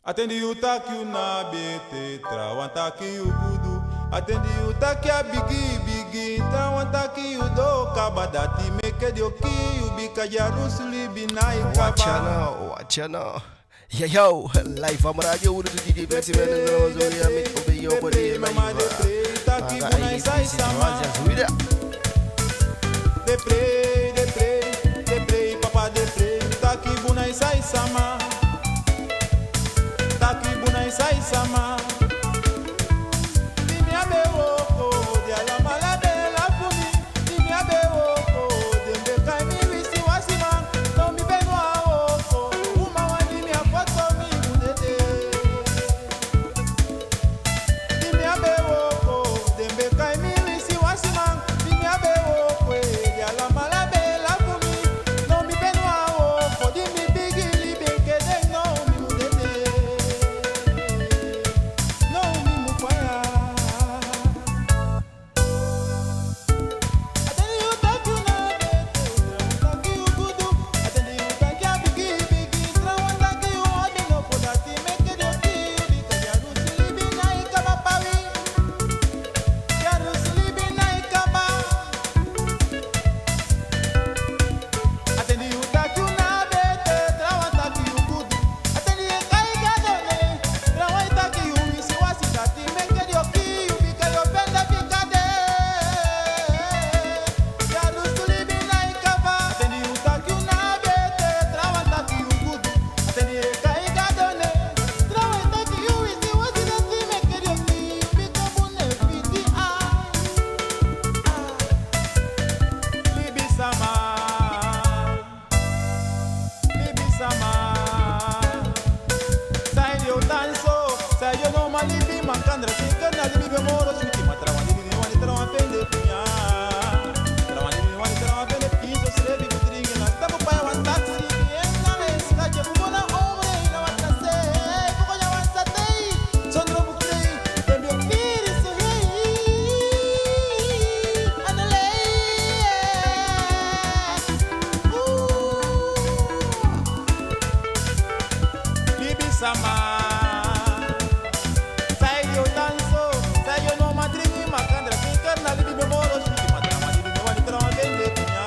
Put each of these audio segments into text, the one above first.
Atende o taki o nabete, trawantaki o gudu. Atende o taki a bigi bigi, trawantaki o do kabadati meke de oki o bica jarusuli binai kaba. Watch out. Yo, live am radio with the DJ Betsy Man and I was only a bit of your body. Mama de pre, taki bunai sai sama. De pre, papa de pre, taki bunai sai sama. Taki bunai sai sama. Dimi abe woko, de ala malade la fumi. Dimi abe woko, de mbekai mi wisi wasima. No mi benwa woko, uma wani apoto mi mudede. Dimi abe woko, de mbekai mi wisi wasima. Dimi abe woko, de ala malade la fumi. No mi benwa woko, dimi bigi libeke de no mi mudede. No mi mukwaya. Atende you taki na bete, taki you gudu. Atende you taki a bigi bigi, trawantaki you adi no podati meke de oki ubika jarusili bina ikaba pawi. Jarusili bina ikaba. Atende you taki na bete, trawantaki you gudu. Atende you kai gadone, trawantaki you misi wasitati meke de oki ubika yopenda bikade. Jarusili bina ikaba. Atende you taki na bete, trawantaki you gudu. Atende you kai gadone, trawantaki you misi wasitati meke de oki ubika bune fiti Libi sama. Libi sama. Sai yo danso, sai yo no malibi mancandra sikana libi be moro suti matrawa libi ni wani trawa pende punya. Trawa libi ni wani trawa pende piso srebi kutringi na tapo pa wan taxi enna me skaje bubona omre ina watase bukonya wansatei sondro bukrei tembio kiri so anale Libi sama. Sai yo danso, sai yo no madringi macandra sikana libi be moro suti matrawa libi ni wani trawa pende punya.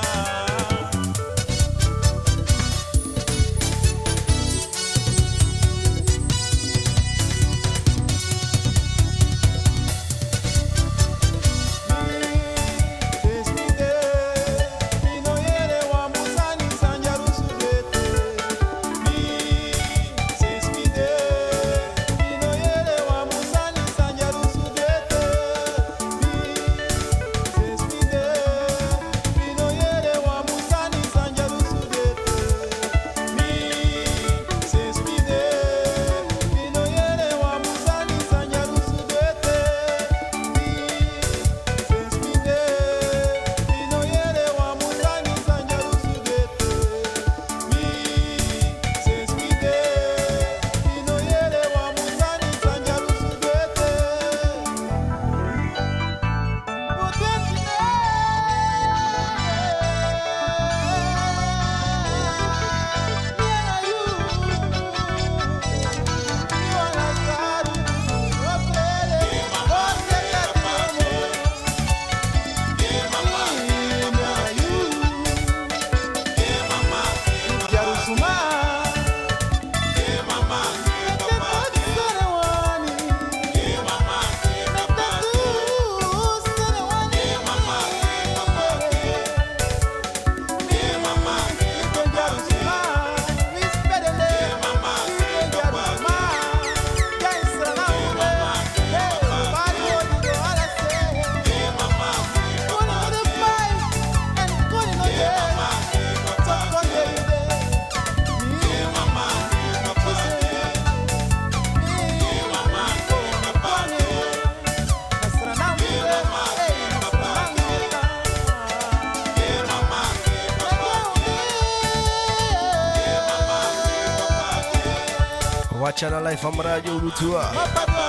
Watch out live am radio Ulutua.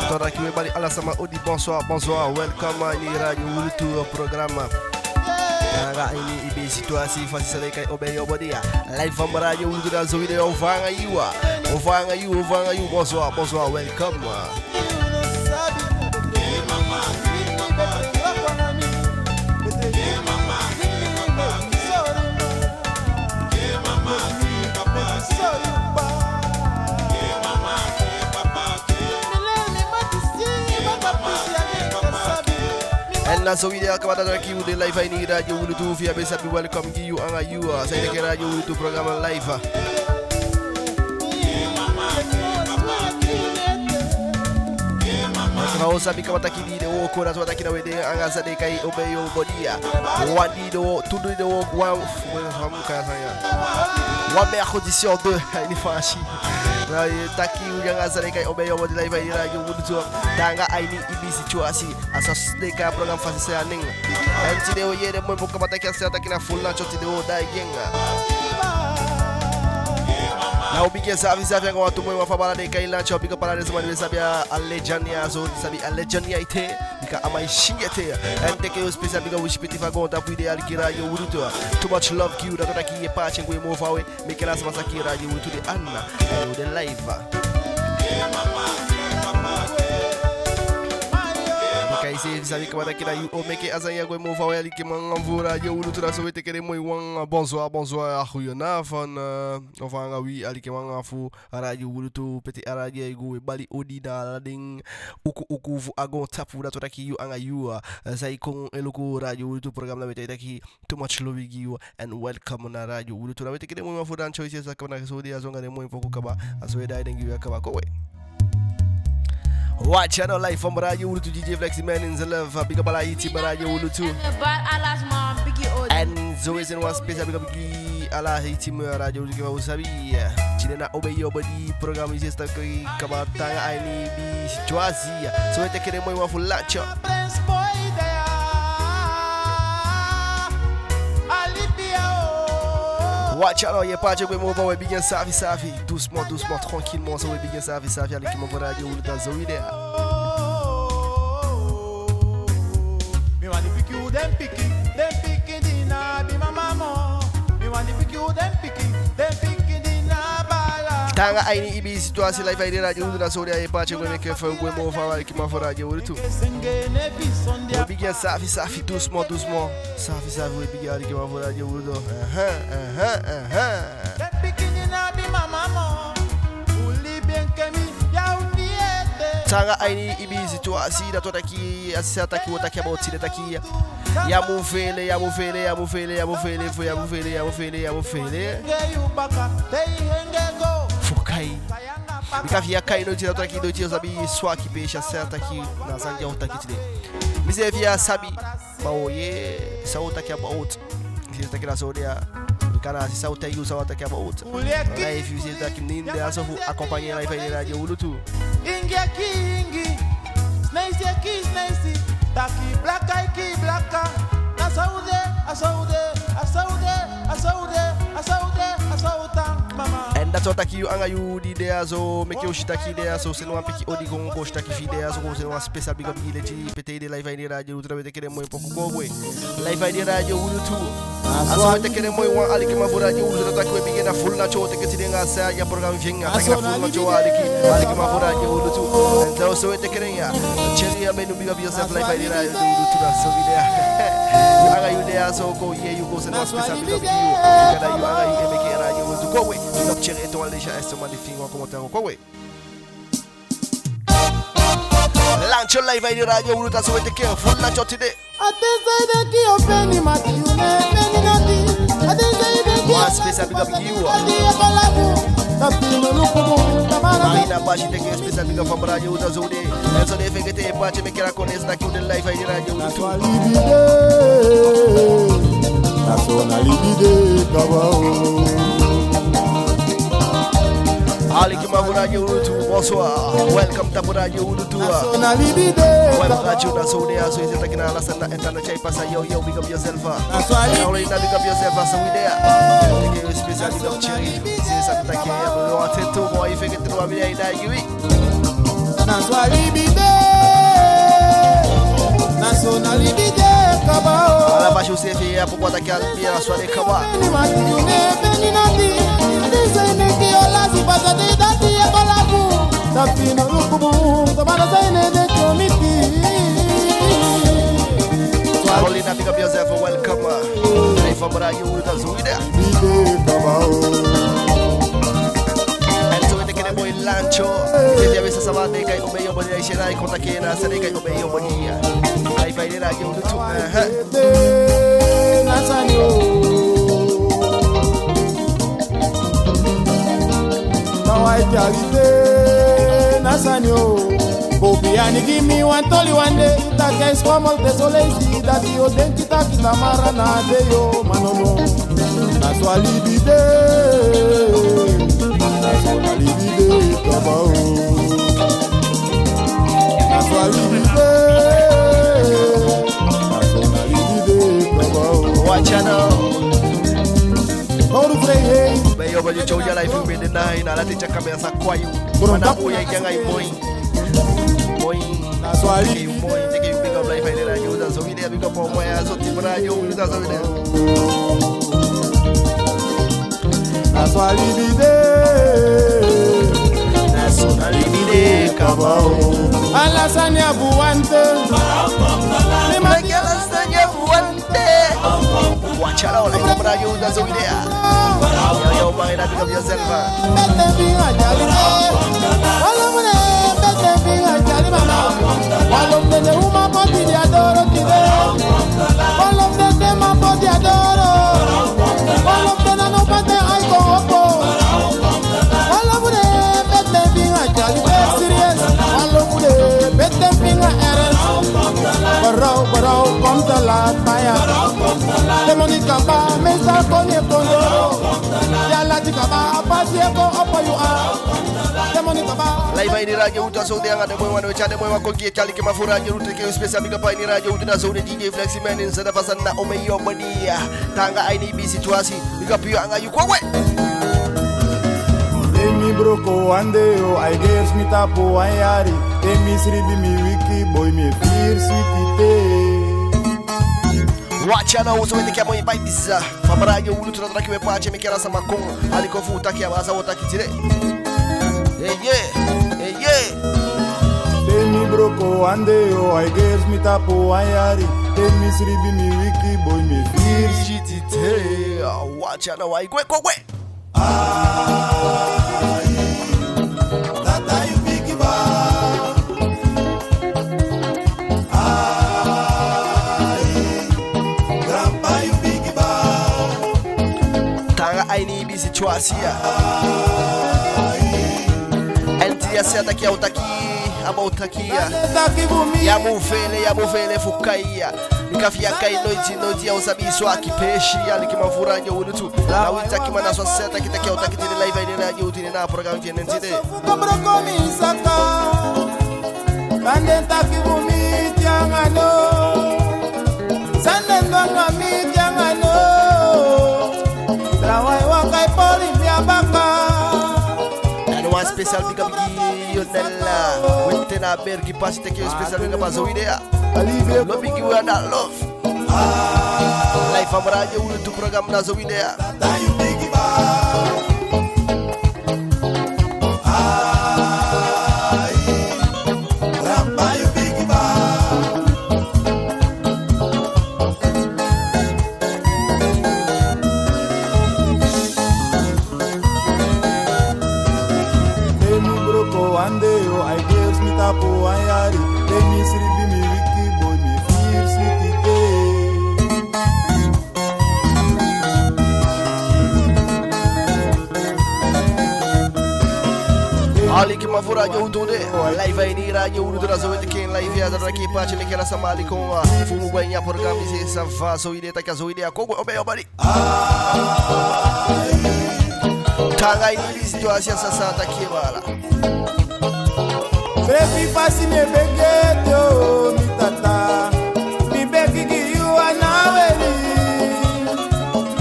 Toda aqui everybody, ala sama odi bonsoir, welcome à ni radio Ulutua programme. Tanga ini ibi situasi fasi seleka obeyo bodia. Live from Radio Ulu da zo video ovanga you. Bonsoir, welcome. And that's video kabata da ki ude live ini Radio Ulu tu via be sabi welcome you anga you say ke Radio Ulu tu program live. Kau sabi kabata ki video ko na tota ki na wede anga sa de kai obeyo bodia. Wadi do tudo do wa vamos cara saya. Wa mercredi sur 2 ini fashi. Taki ujanga sa de kai obeyo bodia live ini Radio Ulu tu tanga ini ibi situasi asas de ka program fasi saya ning. MT de oye de mo kabata ki sa taki na full na choti de o da genga. Na ubique sabe com tu mãe uma fabala de Kailan chop biga para desse mano sabe a legenda azul sabe a legenda ite biga a mais xingete ante que o especial biga o espetifa conta pro ideal que Radio Ulu too much love que o da aqui é parte com o movawe me que las aqui Radio Ulu de Anna o de live kai se sabe que vai daqui o me que azanya go movawe ali que manvura Radio Ulu da so te querer muito bonsoir goeienaand van of anga wi ali que mangafu Radio Ulu peti aradia go bali odida ding uku agon tapu da toda ki anga you sai com eluku Radio Ulu programa mete daqui too much love you and welcome na Radio Ulu da mete querer muito fudan choices aka na so dia zonga de muito pouco kaba aso da ding you akaba ko we Watch channel live from Radio Ulu DJ Flexi Man in the love big up ala iti Radio Ulu and so is in one space big up ala iti Radio Ulu que vai saber China obeyo body program is esta que kabata ini bi situasi so te querer muito full lunch Watch out, y'a pas de quoi m'en va bien safi doucement tranquillement ça va bien safi avec qui m'en va Radio Ulu da zoide Me want to pick you them picky dina be my mama me want to pick you them picky dina bala Tanga ini ibi situasi live di Radio Ulu da zoide y'a pas de quoi me que foi o m'en va avec qui m'en va Radio Ulu tout bien safi doucement safi oui bien avec qui m'en va Radio Ulu Tanga ini ibi situasi da toda ki asata ki wota ki about sile taki ya mufele Fukai Bikafia kai no tira toda ki do tira sabi swaki pesha certa ki na zanja wota ki tide Mise via sabi baoye sauta ki about Mise taki la sodia Kana si sauta yu sauta ki about Na if you see taki ninde aso fu acompanhar live aí Radio Ulu tu Ingi Snacy Taki blacka Na sauta mama And that's what taki anga yu di dea so make you shitaki dea so se não piki odi gon go shitaki fi dea so se não special big up ile ti pete de live aí Radio Ulu trabe te querer muito pouco gogwe live aí Radio Ulu tu aso te querer muito wan ali que ma Radio Ulu taki we big na full na chote que ti denga sa ya program vinga taki na full na chote ali que ma Radio Ulu tu então so te querer ya cherry ya benu big up yourself live aí Radio Ulu tu da so video anga yu dea so go ye you go se não special big up you kada yu anga yu make Radio Ulu tu go we big up cherry to deixa essa magnifique en commentaire go we Lancio live aí Radio Ulu tá suete que full lancio today Atenção daqui o peni matiune Uma especial big up you Marina Bashi tem que especial big up from Radio Ulu da zone Enzo de fegete parte me quer conhecer daqui o live aí Radio Ulu Nacionalidade cabao Ali que ma Radio Ulu tu bonsoir welcome ta Radio Ulu tu welcome Radio na zone aso ese tá aqui na nossa internet aí passa yo big up yourself now ainda big up yourself so idea tem que especial big up cherry se sabe tá aqui eu atento mo aí fegete no abrir aí daí nacionalidade cabao Macho Sefi hapo kwa takia albia swali kama Carolina, pick up yourself and welcome. Life from Radio Utazowidea. And so we take a boy Lancho. If you have a day, I obey your body. I should I contact you and I say I obey your body. I find it Radio Utazowidea. Now I tell you, Nasanyo. Bobiani give me one tolly one day. That can swam out the solesi. That you then kita mara na de yo manono. That's why libi de. That's why libi de kabao. That's why libi de. That's why libi de kabao. Watch out. How to pray? Bayo bayo chow ya life ube de nai na lati chaka me sa kwayu. Mana boy ya ngai boy. That's why you boy take you big up life in Radio Utazowidea big up on my so team Radio Utazowidea. That's why libi de. That's why libi de kabao. Alasanya buante. Alasanya buante. Watch out like from Radio Utazowidea. Yo man, big up yourself. All of them the woman body they adore today. All of them the man body adore. All of them no matter I go up. All of them better being a jolly serious. All of them better being a error. Barao come to la fire. The money come back, Mr. Tony Kondo. Yalla tikaba pasie ko up you are. Live in Radio Utazowidea ngade mwe wana chade mwe wakongie kali kama furaji ruteke special big up in Radio Utazowidea DJ Flexi Man in sada fasana omeyo badia tanga INB situation big up you anga yukwe Emi broko andeo I guess mi tapo ayari Emi sribi mi wiki boy mi fear sweetite Watch out also with the camera invite this from Radio Utazowidea trakiwe pache mikera sama kongo alikofu utakia baza utakitire Hey yeah. Emi broko andeo I guess mi tapo ayari Emi sribi mi wiki boy mi fear sweetite watch out now I go Tata you big ba Grandpa you big ba Tanga INB situation Antia se atakia utaki ama utakia ya mufele fukaia nikafia kai noiti ya usabiso akipeshi alikimavuranje unutu na witaki mana so seta kitakia utakitini live ine radio utini na program tiene ntide Kobro komi saka Kande takibumi tiangano Sande ndonga mi tiangano Trawai wakai poli miabaka One special big up Yonella Wentena Bergi Pass take you special big up Utazowidea Lo big you and that love Life from Radio Utazowidea program Utazowidea Andeo, I guess me tapo ayari. Emi sribi mi wiki boy mi fear sweetite. Ali kimavura Radio Utazowidea live in Radio Utazowidea live ya daraki pache mikela samali com fumu gwenya program ise sava Utazowidea takazowidea kogo obeyo bari Tanga ini situation sasa takibala Baby pasi me begeto mi tata mi begi you anaweli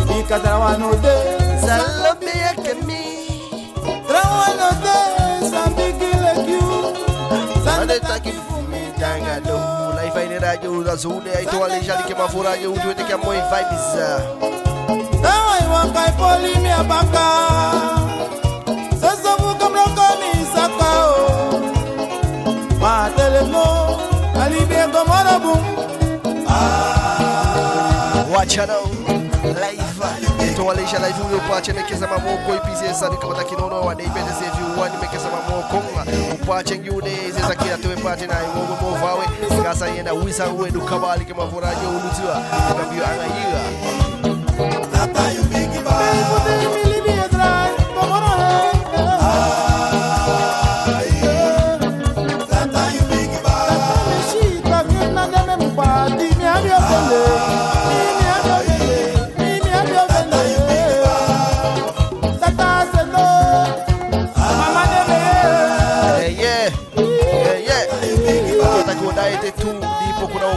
mi katrawano de Zalobe yakemi trawano de sambigi like you Sande taki fumi Wanga do Live aí na rádio da Zone. Então ali já que uma rádio do que é muito vibes. Ai, wangai poli minha banca. Só vou comprar camisa cao. Matelemo, ali bem do marabum. Watch out. Live. Então ali já live o parte me que essa mamô coi pise sabe que tá aqui no a dei pede se viu one me que essa mamô com o parte em you days essa aqui a tua parte na o mo vawe gasa ainda wisa o do cavalo que uma fora de ulutua para viu aí Tata you big boy me libi atrás como no Tata you big boy me chita que na me party me abriu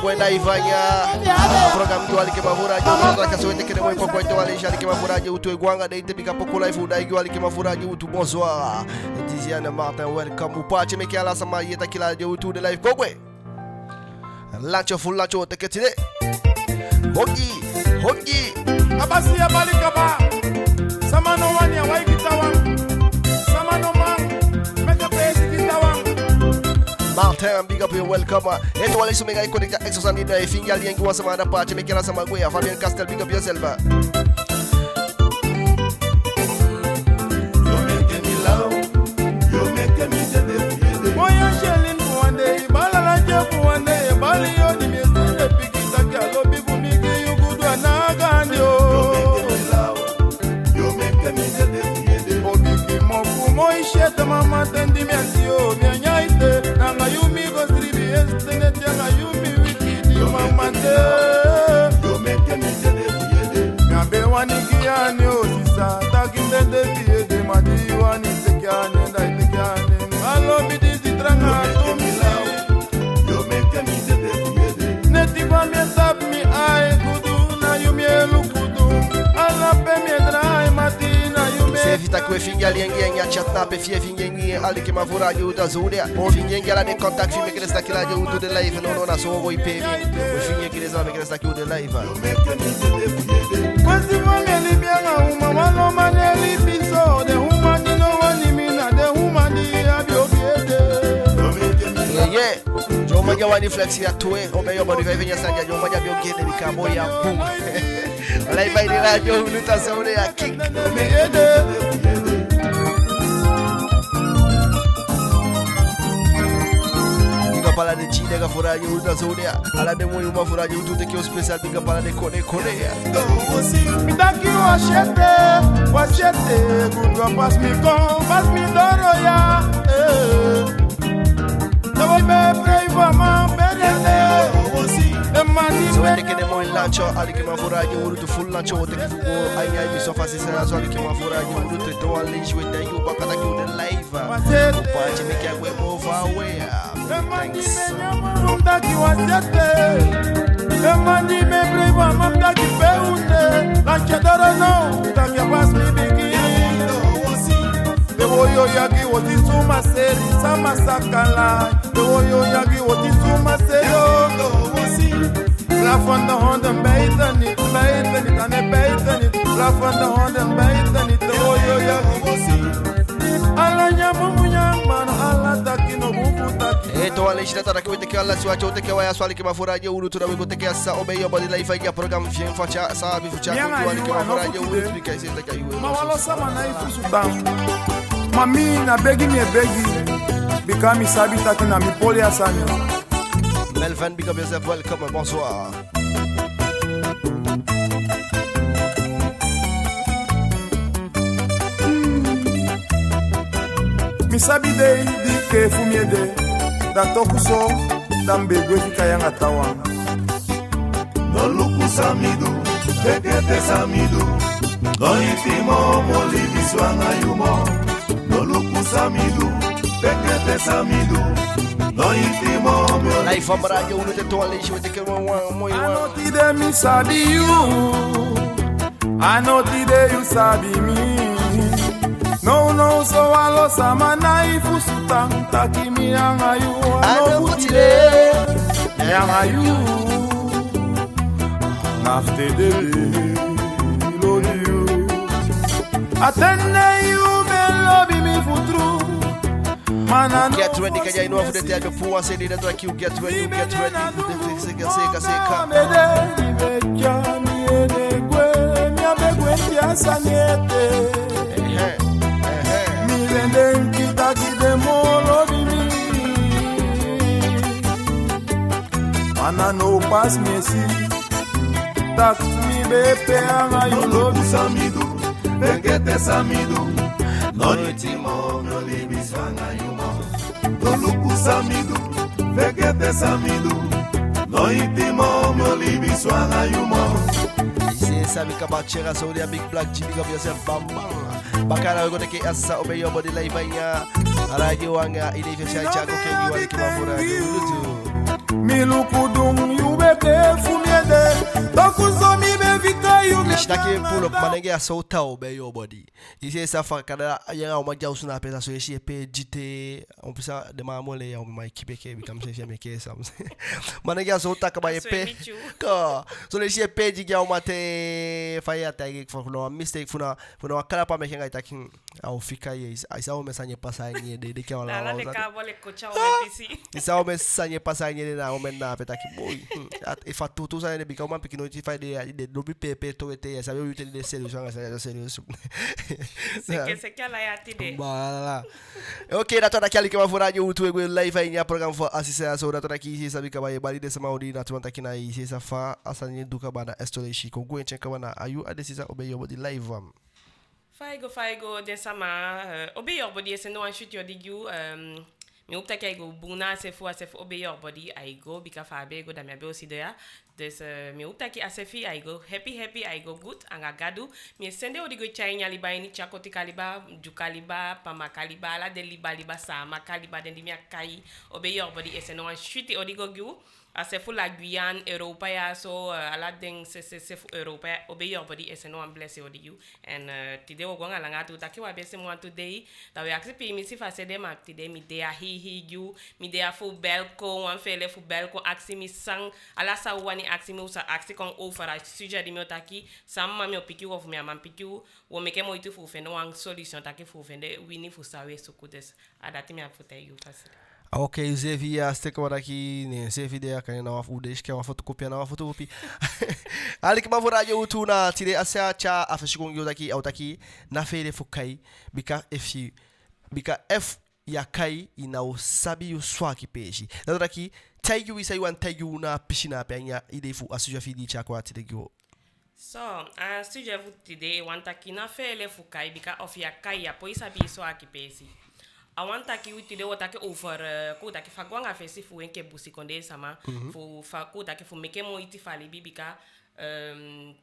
Kwenda Ivanya program do ali que mavura de outra que soete que demoi pouco então ali já que mavura de utu iguanga de pica pouco live da igual que mavura de utu bonsoir Diziana Martin welcome o party me que ela sama yeta que lá de utu de live pouco lancho full lancho te que tire hogi abasi abalika ba sama no wani awai kitawa sama no man mega pesi kitawa Martin, big up and welcome. Então, olha isso, mega aí, conecta exosanida e fim, alguém que gosta mais da parte, me quer essa magoia. Fabian Castel, big up yourself. You make me love, you make me dead. Boy, I'm shelling for one day, Balala for one day, Bali, you me the big Taka, lobby for me, you go to Nagano. You make me dead. Bobby, Moy, shed the mama, and the Mensio, Mianite, Nanga, you me go 3 years, and you me with you, Mamma. You make me dead. Nabe one again, you sisa, taking the day, Madi, one is the can, and I think I love it is the dranga to me love. You make me dead. Native me stab me, I could do, now you me look good. I love me dry, Martina, you make. Evita que o fim ali em a chat na pefia vinha ali que uma fora de da zona o vinha que ela de contact filme que está aqui lá de utu de live não na sua oi pm o fim que eles vão que está aqui o de live Quase uma me libera uma malo maneli piso de uma de no anima de uma de abiobiede Jo magia wani flexi atue o meio body vai venha sanja jo magia biobiede de camoia pum live vai de rádio lutação de aqui Pala de Chile que fora de outra zona, ela deu uma fora de tudo que o especial fica para de Coreia. Me dá aqui o achete, good pass me doroya. Eu vou me prevar man perder. So when they get them on lunch, ali que uma fora de ouro, full lunch, o que ficou aí me só faz isso ali que uma fora de ouro, tu então ali with the you back at you the live. Pode me que é move away. Thanks. Daqui o achete, eu mandi me prevar man daqui pergunte, lanchadora não, daqui a pass me begin. Eu yagi o tisuma seri, sama sakala. Eu yagi o tisuma seri. La van de honden bijten niet, aan de bijten niet. La van de honden bijten niet, yo yagi. Alla nyamu nyang man, alla taki no bufu taki. Então a legenda tá aqui que ela sua que vai a sua que uma fora de ouro tudo bem que essa o meio body live aqui programa fim facha sabe facha com ali que uma fora de ouro fica isso daqui aí. Ma walo sama na ifu sutam. Mami na begi me begi. Bikami sabi taki na mi poli asanya. Melvin, big up yourself, welcome, bonsoir. Mi sabi dei di ke fumiede da tokuso dambe gwe fika yanga tawa. No luku samidu, tekete samidu. No itimo molibi swanga yumo. No luku samidu, tekete samidu. Life from radio, we the toilet, we take one. I know today me sabi you. I know today you sabi me. No so alo sama naifu sutang takimi angayu ano butile angayu nafte dele ilodiu atene you melobi mi futru. Get ready, can you know for the day before I say that like you get ready. No pass me si tak mi bepe anga you love samidu vegete samidu no itimo no libis anga yumo no luku samidu vegete samidu no itimo no libis anga yumo. Sabi kabachera so dia big black GB of yourself bamba bakara go take asa obey your body life anya radio wanga ile fesha chako kengi wale kimafura milukudung yubeke fumiede dokuzo mi bevika yume Ishtaki pull up manenge ya sauta obey your body isi safa kada yanga umaja usuna pesa so yeshi pe jite on pisa de mamole ya umai kibeke bikam se meke sam manenge ya sauta kaba yepe ka so le yeshi pe jiga umate fire tag for no mistake funa wakala pa mekenga itakin au fika ye isa umesanye pasa nye de ke wala la de ka vole kocha umepisi isa umesanye pasa nye na umena petaki boy ifa tutu sa ne bikama pikino ti fa de lobi pepe to ete sabe o utili de sério sanga sério c'est que la ya tide bala ok na toda aquela que vai furar de outro live aí no programa for assistência da toda aqui sabe que vai bali dessa maudi na tuanta aqui na aí se fa asani duka bana estoleshi ko gwenchen kabana ayu adesisa obeyo body live Faigo dessa ma obeyo body esse no anchute odigu mi opta que aigo buna se fu obeyo body aigo bika fabe go da minha beosidea des mi opta que asefi aigo happy aigo good anga gadu mi sende odigo chainya liba ini chakoti kaliba jukaliba pama kaliba la de liba sama kaliba de mi akai obeyo body esse no anchute odigo gu asefu la Guyane Europa ya so ala ding se Europa obeyo body esse no blessé odigu and tide o gonga langa tu taki wa bese mo today da we accept mi si face de ma tide mi de hi you mi de fu belko wan fele fu belko aksi mi sang ala sa wani aksi mi usa aksi kon ofara sujet di mi otaki samma mi opiki of mi am piki wo meke mo itu fu fendo wan solution taki fu fende wini fu sawe sukudes adati mi afute you face. Ok, você via a steca aqui, né? Você via que na wafu deixa que é uma fotocópia na fotocópia. Ali que mavura eu tu na tire a cha a fechou eu daqui ao daqui na feira fokai bika F ya kai ina o sabi o swaki peixe. Na daqui taigu isso aí o taigu na piscina penha e defu a suja fidi cha kwa tire go. So, a suja futide wanta ki na feira fokai bika of ya kai ya pois sabi swaki peixe. Awanta ki utide wota ke over ko ta ke fagwanga fesi fu enke busi konde sama fu fa ko ta ke fu meke mo iti fali bibika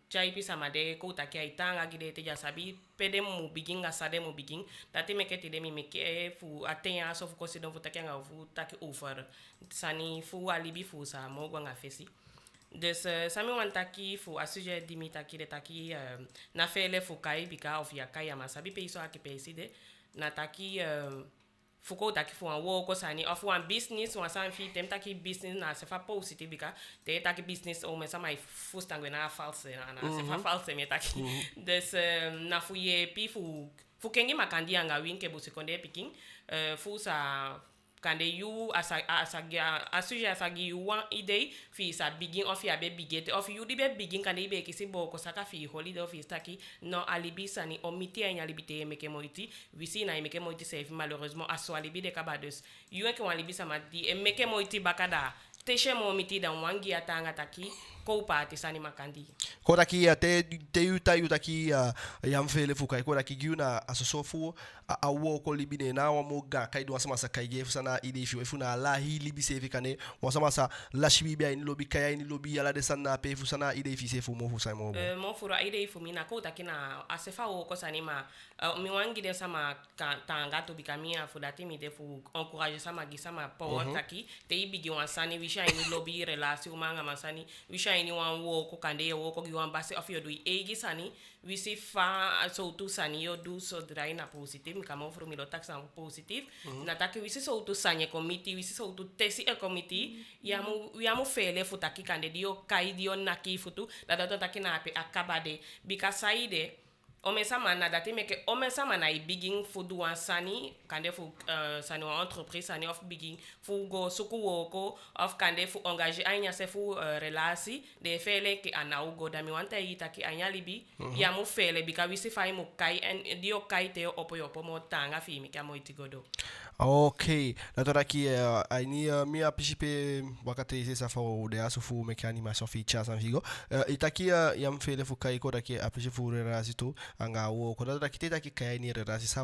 chai pi sama de ko ta ke aitanga gide te ja sabi pede mu biginga sade mu biging tati meke tide mi meke fu atenya so fu consider fu ta ke nga fu ta ke over sani fu alibi fu sa mo gwanga fesi des sami wanta ki fu asuje dimita ki de taki na fele fu kai bika of ya kai ama sabi pe iso akipesi de na taki fuko taki fu an wo ko sani of one business wan san fi tem taki business na se fa positive bika te taki business o me sa mai fustangwe na false na se fa false me taki des na fu ye pi fu kengi makandi anga winke bu sekonde piking fu sa kande you asagi one idea fi sa begin of ya be bigete of you di be begin kande be kisi bo ko saka fi holiday of staki no alibi sani omiti anya libite meke moiti wisi na meke moiti se malheureusement aso alibi de kabades you ke wan alibi sama di meke moiti bakada teshe mo omiti dan wangi atanga taki ko party sani makandi ko daqui até te yuta daqui yam fele fukai ko daqui giuna asosofu a wo ko libine na wa moga kai do sama sa kai ge fusana ide fi funa la hi libi se fikane wa sama sa la shibi bi ni lobi kai ni lobi ala de sanna pe fusana ide fi se fu mo fusa mo mo fura ide fu mina ko daqui na asefa wo ko sani ma mi wangi de sama tanga to bikamia fu dati mi de fu encourager sama gi sama power taki te ibigi wan sani wi wisha ini lobby relasi umanga masani wisha ini wan woko kande yo woko gi wan base of yo do egi sani wisi fa so tu sani yo do so drai na positive mi kamo fru mi lo tax na positive na taki wisi so tu sanye committee wisi so tu tesi e committee yamu fele futaki kande dio kai dio naki futu da da taki na ape akabade bika saide ome sama na dati meke ome sama na I begin fu duan sani kande fu sani wa entreprise sani of begin fu go suku woko of kande fu engage anya se fu relasi de fele ke ana ugo da mi wanta ita ki anya libi ya mu fele bika wisi fai mu kai en dio kai te opo yopo mo tanga fi mi kamo itigodo. Ok, natora aqui aí minha PGP wakati sasa for de aso fu me animation feature san vigo itaki yam fele fu kai ko daki apje fu relasi anga wo ko da kite taki kai ni relasi sa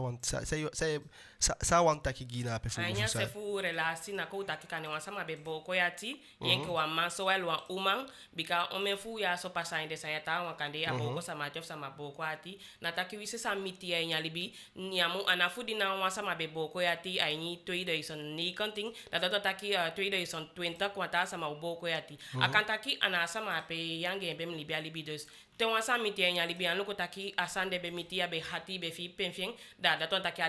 wan taki gina pe fu anya se fu relasi na ko taki kane wan sama be boko yati yenke wa maso wal wa umang bika ome fu ya so pasa inde sa yata wa kande aboko sama jof sama boko ati na taki wisi sa miti ya nyalibi nyamu anafu dina wan sama be boko yati aini 2019 na data taki 2020 kwata sama boko yati akantaki ana sama pe yange bem libya libidos te wan sa miti ya nyalibi anu ko taki asande be miti ya be hati be fi penfien da ton taki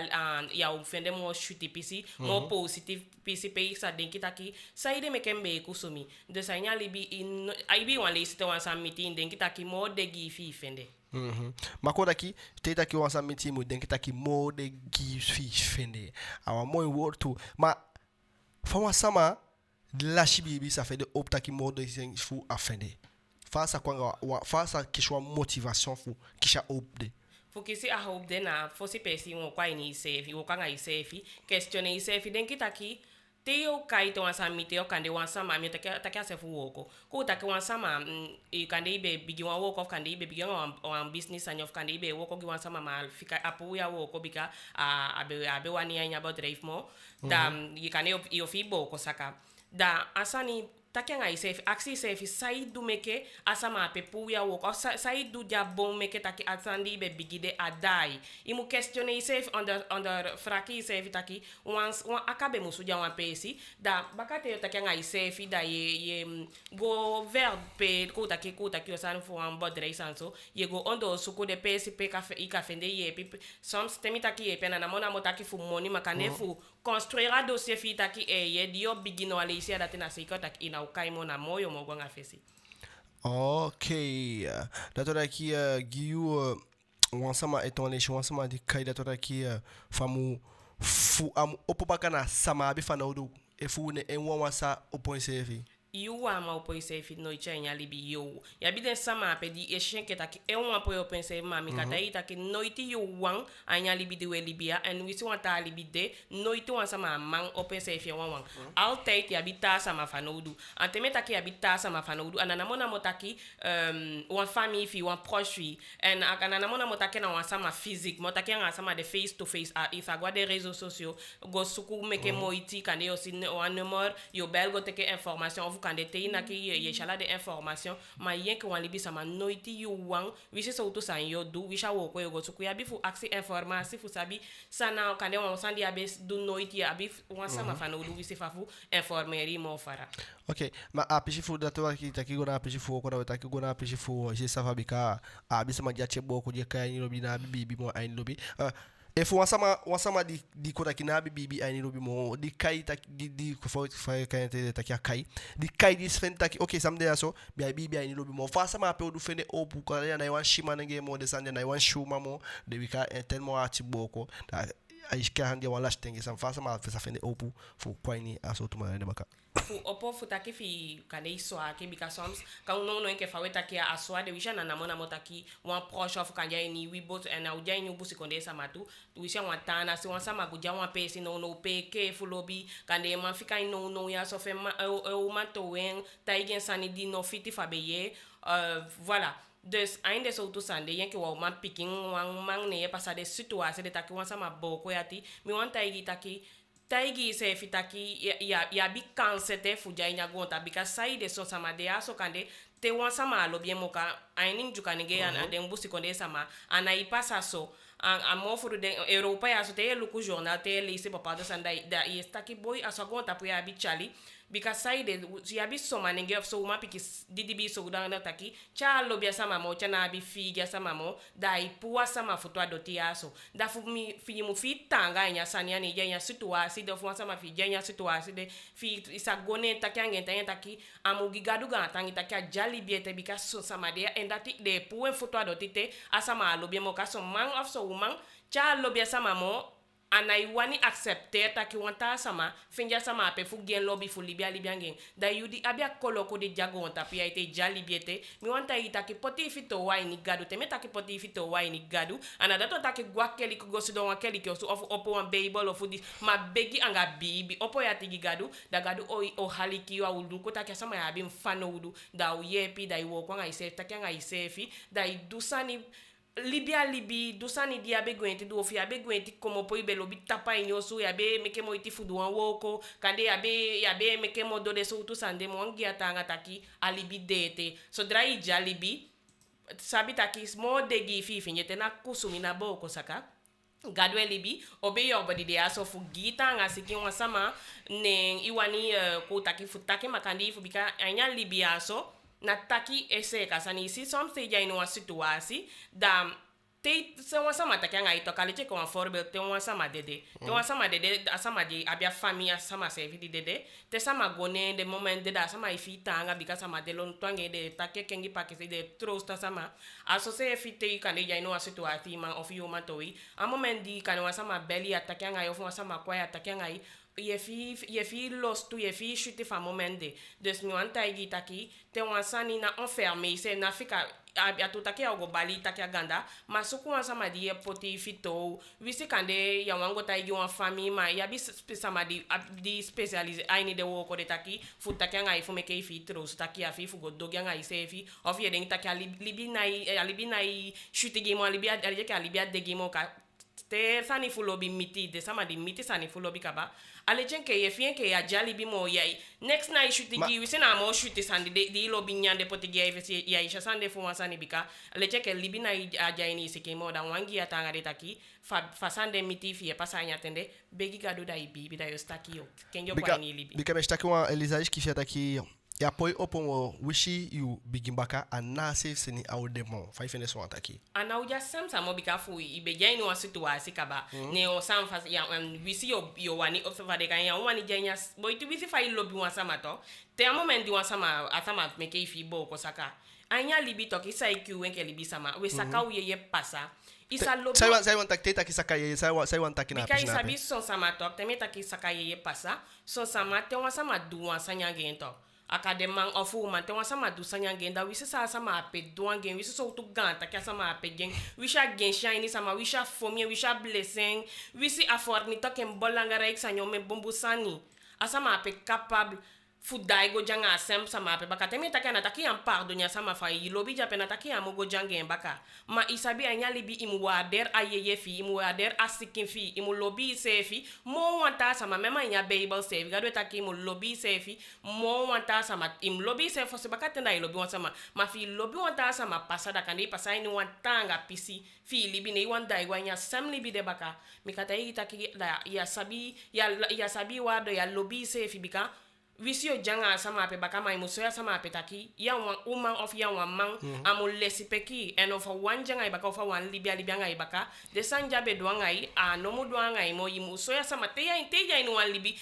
ya ufende mo shuti pisi mo positive pisi pe sa denki taki saide me kembe kusumi de sa nyalibi in aibi wan le te wan sa miti denki taki mo de gi fi fende Mako daqui, tem daqui um orçamento muito que tá aqui mode que fiz fende. Awa moi worto, mas fama sama la chibibi ça fait de opta qui mode sem fu afende. Faça quando faça que sua motivação fu que já opde. Fukisi a hope de na fosi pesi wo kwa ini sefi wo kanga isefi questione isefi denki taki teo kai to wansa miteo kande wansa ma mi take asefu woko ko take wansa ma e kande ibe bigi wan woko kande ibe bigi wan business and of kande ibe woko gi wansa ma fika apu ya woko bika abe wani anya about drive mo da yikane yo fi boko saka da asani take nga isefi aksi sefi saidu meke asama pepu ya woko saidu dia bon meke take atandi be bigide adai imu questione isefi under fraki isefi taki once akabe musu dia wan pesi da bakate take nga isefi da ye go ver pe ko taki osan fo an bodre sanso ye go ondo suko de pesi pe ka fende ye pe some temi taki ye pena na mona motaki fu moni makane fu construira dossier fi taki ye dio bigino ale isi adate na seiko taki ina ukaimo na moyo mo gwanga fesi. Ok, datora aqui Guiu wansama etonleshi wansama de kai datora aqui famu fu am opobakana sama bi fanaudu e fu ne en wansa opon sefi. You wa ma opo isefi no icha libi yo ya biden sama pe di eshen ke taki e won apo yo pense mami kata ita ke no iti yo wan anya libi de we libia and we want ta libi de no iti wan sama man open sefi wan altait ya bita sama fanodu antemeta ke ya bita sama fanodu anana mona motaki wan family fi wan proche fi and anana mona motaki na wan sama physique motaki nga sama de face to face a if agwa de réseaux sociaux go suku meke mo iti kande yo sin wan number yo belgo teke information quand te ina ki ye chala de information ma yen ke wan libi sama noiti yu wan wisi so to san yo du wisha wo ko yo go suku ya bi fu accès information fu sabi sana kande wan sandi abe du noiti abi wan sama fa no du wisi fa fu informeri mo fara. Ok, ma a pichi fu da to aqui tá aqui gona pichi fu ko da tá aqui gona pichi fu je sa fabrica a bi sama dia che boko je kai ni lobi na bibi mo ai lobi e fu wasama di kota kinabi bibi ai lobi mo di kai ta di ko fa kai ta kai di kai di sfen ta ok samde aso bi bibi ai lobi mo fa sama pe du fene o bu ko na wan shima na ge mo de sande na wan shuma mo de bika tellement ati boko da aishka hande wala stenge sam fa sama fa fene o bu fu kwaini aso tuma ne baka fu opo fu taki fi kane iswa ke bika soms ka uno no ke fa weta ke aswa de wisha na namona motaki wan proche of kanja ni we both and au jai ni busi konde samatu wisha wan tana si wan sama guja wan pesi no pe ke fu lobi kande man fika no ya so fe o mato wen taigen sani di no fiti fa beye voilà dus ainda so to sande yen ke wa man picking wan man ne pasa de situation de taki wan sama boko yati mi wan taigi taki taigi se fitaki ya bi kansete fuja ina gonta bika saide so sama de aso kande te wan sama lo bien moka ainin jukanige ana de mbusi konde sama ana ipasa so a mofuru de Europa ya so te luku jornal te lise papa de sanda da estaki boy aso gonta pu ya bi chali because sai de ya bi so manenge of so uma piki didi bi so danga taki cha lo bia sama mo cha na bi figa sama mo dai puwa sama foto adoti aso da fu mi fi mu fi tanga nya sania ni nya situasi de fu sama fi nya situasi de fi isa gone taki angenta taki amu gigadu ga tangi taki jali biete because so sama de endati de puwe foto adoti te asama lo bia mo ka so man of so woman cha lo bia sama mo anaiwani accepter taki wanta sama finja sama pe fu gen lobby fu libia ngen da yudi abia koloko de jago wanta pia ite jali biete mi wanta ita ki poti fito wa ni gadu te meta ki poti fito wa ni gadu anada to taki gwa keli ko gosido wa keli ko so opo wan baseball of di ma begi anga bibi opo ya tigi gadu da gadu o haliki wa udu ko taki sama ya bi mfano udu da uyepi da iwo kwa ngise taki anga isefi da idusani libi dusani dia be gwenti do fi abe gwenti como poi belo bitapa inyosu ya be meke mo iti fudu wan woko kande ya be meke mo do de so tu sande mo ngi atanga taki alibi dete so drai jalibi sabi taki mo de gi fi finyete na kusumi na boko saka gadwe libi obe yo body de aso fu gita nga siki wan sama ne iwani ko taki futaki makandi fu bika anya libi aso na taki ese kasani si somse ja ino situasi da te se wan sama taki anga ito kaliche ko forbe te wan sama dede te wan sama dede asama di abia famia sama se vidi dede te sama gone de moment de da sama ifita anga bika sama de lon twange de take kengi pakese de trosta sama aso se fite kande ja ino situasi man of you matoi a moment di kan wan sama belly ataki anga yo wan sama kwa ataki anga ye fi lost tu ye fi chute fa momende des mi wanta igi taki te wansani na enfermé se na fika a to taki algo bali taki aganda masuku wansama di ye poti fito wisi kande ya wango ta igi wan famille ma ya bi sama di specialize aini de woko de taki fu taki anga ifu meke fi tros taki afi fu go dogi anga isefi of ye den taki libi nai chute gi mo libi alje ka libi de gi mo ka te sani fulobi miti de sama di miti sani fulobi kaba ale jenke ye fien ke ya jali bi mo yai next night shoot gi wisi na mo shoot sandi de lobi nyande potigi ya isha sande fu wansani bika ale jenke libi na aja ini sike mo da wangi atanga de taki fa sande miti fie pasanya tende begi gado da ibi da yo staki yo kenjo kwa ni libi bika me staki wa elisage ki fia taki ya poi opo wishi you bigimbaka anase sini audemo fa ifene so ataki ana uja samsa mo bika fu ibeja ino situasi kaba ne o samfa ya wisi yo wani observa de kan ya wani jenya boy tu wisi fa ilobi wan sama to te a moment di wan sama atama meke ifi bo ko saka anya libi to ki sai ki wenke libi sama we saka u ye pasa isa lobi sai wan tak teta ki saka ye sai wan tak na bika isa bi son sama to te meta ki saka ye pasa son sama te wan sama du wan sanya gento akademang ofu man te wan sama du sanya genda wisi sa sama ape duan gen wisi so tu ganta kya sama ape gen wisha gen shine sama wisha fomie wisha blessing wisi aforni to ken bolanga rex sanyo me bombusani asama ape capable fudai go janga sem sama ape baka temi takana taki am pardonya sama fa yilobi jape na taki am go jangen baka ma isabi anyali bi imwader ayeye fi imwader asikin fi imulobi sefi mo wanta sama mema nya bible sefi gado taki imulobi sefi mo wanta sama imlobi sefi se baka tenda ilobi wanta sama ma fi lobi wanta sama pasada kandi pasai ni wantanga pisi fi libi ne wanda igwanya sem libi de baka mikata yi taki ya sabi wado ya lobi sefi bika visio janga sama ape baka mai musoya sama ape taki ya wan of ya wan man amul lesipeki and of wan janga ibaka of wan libia nga ibaka de sanja be doangai a no mu doangai mo yimu soya sama te ya in wan libi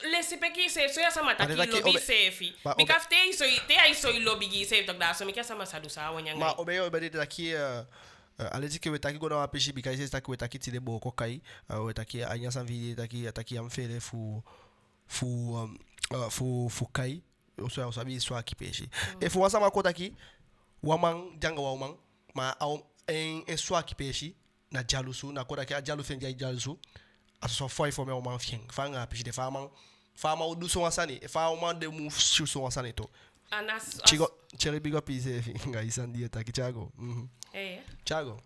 lesipeki se soya sama taki lobi sefi because te ai so lobi gi se tok da so mi ka sama sadusa wanya ma obeyo obedi taki alezi ke wetaki gona wapeshi bika ise taki wetaki tide bo kokai wetaki anya sanvi taki amfele fu kai so ya sabi so akipeshi e fu wasa makota ki waman janga wa waman ma au en so akipeshi na jalusu na kota ki ajalu fen jai jalusu aso foi for me waman fien fanga peshi de fama udu so wasani fa waman de mu shu so wasani to anas chigo cherry big up is nga isandi taki chago chago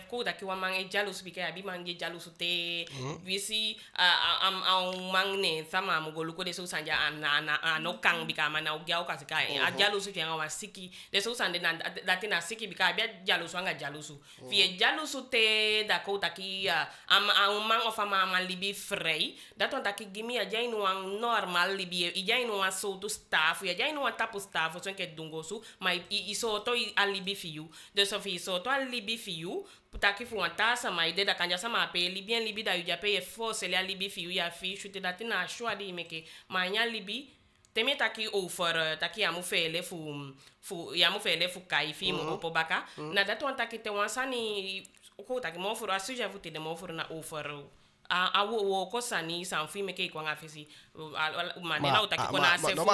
ko taki wa mang e jalous bika abi mang e jalous te visi am mang ne sama mo golu ko de so sanja no kang bika mana o gyao ka sika a jalous fi nga wa siki de so sande na datina siki bika abi jalous nga jalous fi jalous te da ko taki am mang of am libi frei daton taki gimi a jainu an normal libi e jainu an so to staff e jainu an tapu staff so ke dungosu mai i so to a libi fiu de so fi so to a libi fiu taki fu antasa mai de da kanja sama pe libien libi da yuja pe force le libi fiu ya fi chute datina shwa di meke manya libi teme taki over taki amu fele fu yamu fele fu kai fi mo po baka na daton taki te wansani ko taki mo furu asu ja vuti de mo furu na over a wo ko sani san fi meke ko nga fisi manena utaki ko na se fu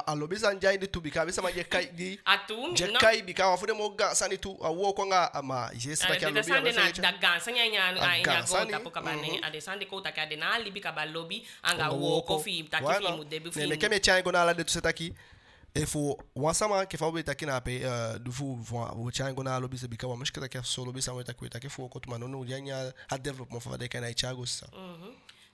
alobi san jai de tu bika bisa ma je kai di atu je kai bika wa fu de mo ga sani tu a wo ko nga ama je se baka alobi sande na da gansa nya go tapo kabane ade sande ko taka de na libi ka ba lobby anga wo ko fi taki fi mu de bi fi me keme chai go na la de tu setaki e fu wasama ke fa beta kina pe du fu vo chai go na lobby se bika wa mushkila ke so lobby sa mo ta ko ta ke fu ko tu manono nya a development fa de kana chago sa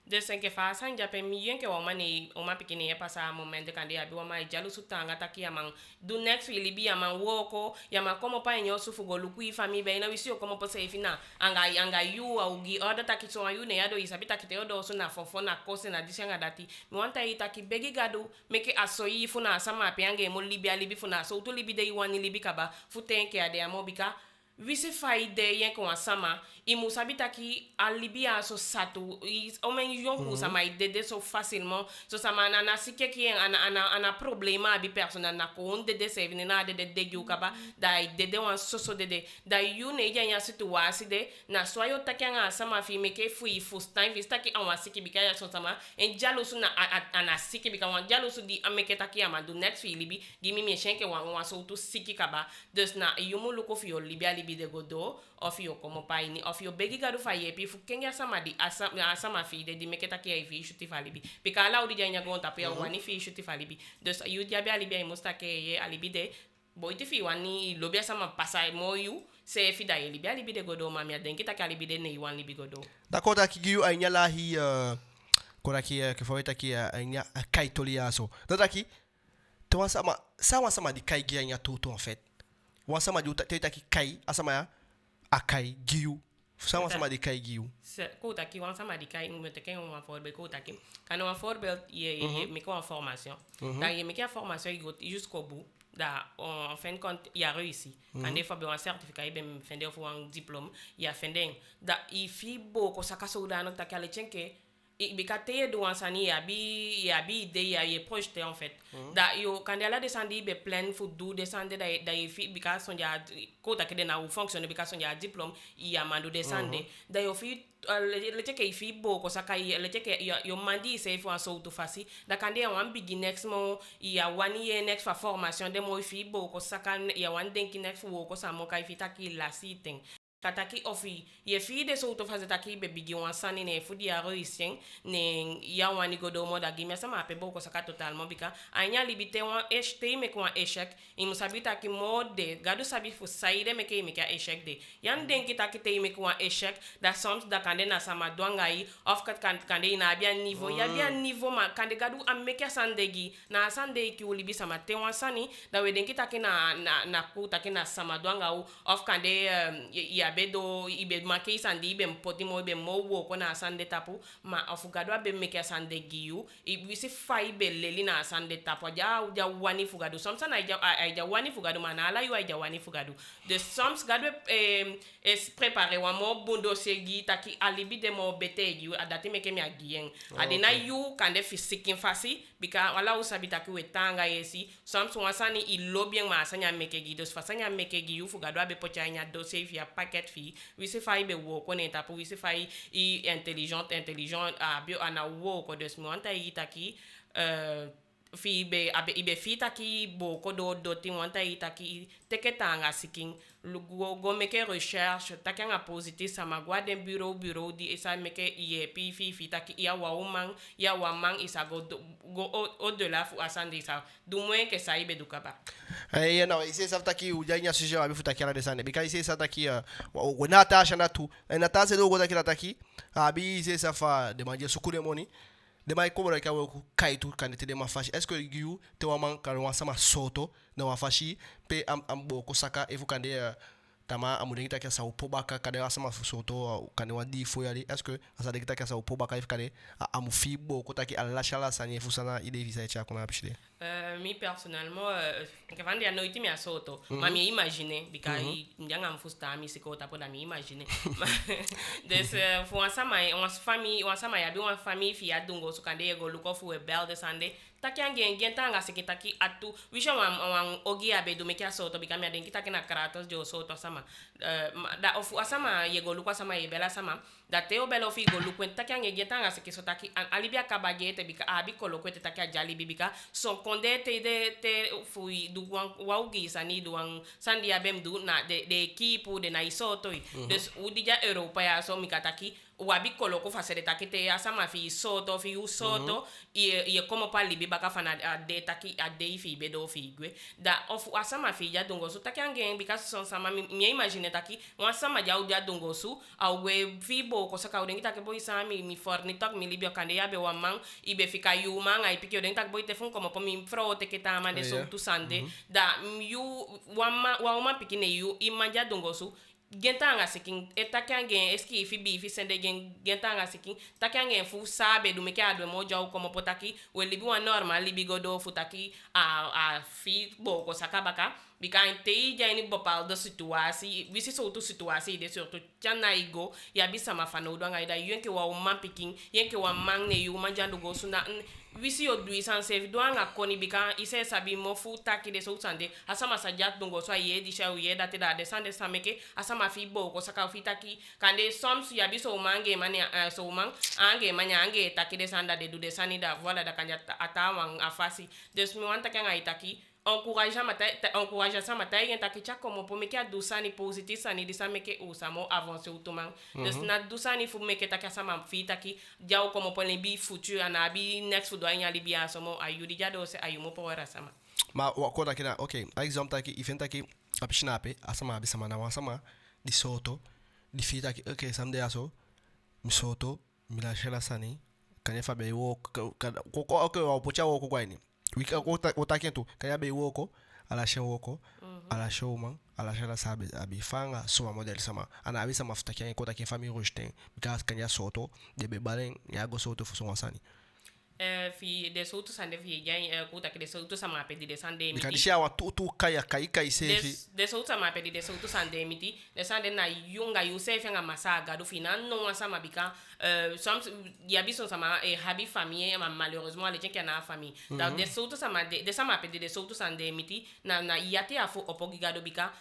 de sen que fa san jape miyen ke wamani o ma pikini e pasa momento kandi abi wama jalu sutanga taki amang do next really bi amang woko yama como pa nyo su fugo lukui fami be na wisio como po se fina anga yu au gi oda taki so ayu ne ado isabita kite odo so na fofo na kose na disanga dati mi wanta itaki begi gado meke asoyi funa sama pe ange mo libi funa so to libi de iwani libi kaba futenke ade amobika visi faide yen ko sama imu sabita ki alibia so satu o men yon sama ide so facilement so sama na sike ki ana problema bi persona na ko on de se vini na de yu kaba da de wan so de da yu ne ya situation de na so ayo takanga sama fi meke fu stain vista ki an wasiki bi kaya so sama en jalosu na ana sike bi ka wan jalosu di ameke taki amadu next fi libi gimi mi shenke wan so to siki kaba dus na yumu luko fi libia libi de godo of yo como paini of yo begi gadu fa yepi fu kenga sama di asama fi de di meketa ki ai fi shuti falibi pika la udi janya gonta pe wani fi shuti falibi dus yu diabe alibi musta ke ye alibi de boiti fi wani lobia sama pasa mo yu se fi da alibi alibi de godo mami aden kita ka alibi de ne wan libi godo d'accord ki giu ai nyala hi kora ki ke foi taki nya kai toliaso daki to sama di kai gi nya to en fait wasama di taki kai asama ya akai giu sama di kai giu ko taki wasama di kai me teken on forbe ko taki kana on forbe ye me ko formation da ye me ki formation jusqu'au bout da en fin de compte il a réussi quand il faut un certificat ben fin de fois un diplôme il a fin da il fi boko sakaso da no takale chenke bikate do ansani ya bi de ya ye projeté en fait da yo quand elle a descendu be plein faut do descendre da fi bika sonja ko ta kede na ou fonctionne bika sonja diplôme ya mando descendre da yo fi le cheke fi bo ko saka le cheke yo mandi se faut so to fasi da quand ya wan bigi next mo ya wani ye next for formation de mo fi bo ko saka ya wan denki next wo ko sa mo kai fi taki la siteng kataki ofi ye fi de so to faze taki be bigi wan sani ne fudi a reisien ne ya wani godo mo da gimia sama pe boko saka totalement bika anya libite wan ht me ko échec i musabita ki mode gado sabi fu saide me ke échec de yan den kita kite me ko échec da soms da kande na sama dwangai of kat kande na bien niveau ya bien niveau ma kande gado am me ke sandegi na sande ki ulibi sama te wan sani da we den kita ki na ku ta ki na sama dwanga of kande ya bedo ibe make sandi ibe mpoti mo ibe mo wo ko na sande tapu ma afugado abe meke sande giu ibi si fai be leli na sande tapu ja wani fugado somsa na ja wani fugado mana ala yu ja wani fugado de soms gado es préparer wa mo bondo segi taki alibi de mo betegi adati meke mi agien adena yu kande physique fasi bika wala usabita ki wetanga yesi soms wasani ilo bien ma sanya meke gi dos fasanya meke gi yu fugado abe pochanya dossier via paquet fi wisi fai be wo ko ne tapu wisi fai intelligent a bio ana wo ko des mo anta itaki fi ibe fi taki boko do ti wanta itaki teketanga siking go meke recherche takanga positif sama guarden bureau di isa meke yepi fi taki ya wa mang isa go au delà fu asande isa du moins que ça ibe dukaba não, esse sabe taki o já sujeito a bifuta aquela desande, porque esse sabe taki o Natasha na tu, na Natasha do go daquela taki, abi esse safa de manja sukure moni, de mai cobra que o kaitu canete de uma faixa, est-ce que you te wa man kan wa sama soto na wa fashi pe am boko saka e fu kande tama amudengi taki sa upobaka kade wa sama soto kande wa di foi ali, est-ce que asa de taki sa upobaka e fu kade amu fibo ko taki alla chala sanye fu sana ide visa e cha kuna pishide. Mi personnellement, quand il y a noité mi asoto, ma mi imaginer, because njanga mfusta mi sikota poda mi imaginer. Des fu wasama ya bi wan famille fi adungo so kande ego luko fu e bel de sande. Taki angen tanga sikitaki atu wisha wan ogi abe do meki asoto because mi adenki taki na kratos de soto sama. Da ofu asama yego luko sama e bela sama. Da teo belo fi go luko taki angen tanga sikisotaki alibia kabagete bika abi koloko te taki ajali bibika so konde te fui du waugi sani duang sandi abem du na de equipo de na isoto des udija Europa ya so mikataki wabi koloko fasere takite ya sama fi soto fi usoto e como pa libi baka fana de taki ade fi bedo fi gwe da of asama fi ya dongo so taki angen because son sama mi imagine taki wa sama ja udia dongo su au we fi bo ko saka udengi taki boy sami mi forni tak mi libio kande ya be wa mang ibe fika yu mang ai piki udengi tak boy te fun como po mi frote ke ta mande so tu sande da yu wa ma piki ne yu imanja dongo su gentanga siking etakangen eski fi sende gentanga siking takangen fu sabe du meke adwe moja u como potaki we libi wa normal libi godo futaki a fi boko sakabaka bika inte ja ni bopal de situasi visi so tu situasi de surtout chana igo ya bisa mafano do ngaida yenke wa man picking yenke wa man ne yu manjando go suna visi o dui san se do anga koni bika ise sabi mo fu taki de so sande asama sajat dongo so ye di sha ye date da de sande sameke asama fi boko saka fi taki kande soms ya biso mange mane so man ange manya ange taki de sanda de du de sanida voilà da kanya atawang afasi des mi wanta kanga itaki encourager ça mata yen takicha como pour meke adusani positif sani disa meke usamo avancer automang des na dusani fu meke takasa ma fita ki jao como pour bi futur ana bi next fu do anya libia somo ayudi jado se ayumo powera sama ma ko takina okay exemple taki event taki apishnape asama bisama na wasama di soto di fita ki okay samde aso mi soto mi la shela sani kanya fabe wo ko okay wa pocha wo ko kwaini wika otakentu kaya be woko ala she woko ala showman ala shela sabe abi fanga suma model sama ana abi sama futa kyan ko taken famille rojetin because kanya soto de be balen ya go soto fu so wasani fi de soto sande fi jan ko tak de soto sama pedi de sande miti because dia wa tu kaya kai sefi de soto sama pedi de soto sande miti de sande na yunga yusefi nga masaga do fina no sama bika some ya bison sama habi famille malheureusement les gens qui na famille donc de soto sama de sama pedi de soto sande miti na yate afo opogigado bika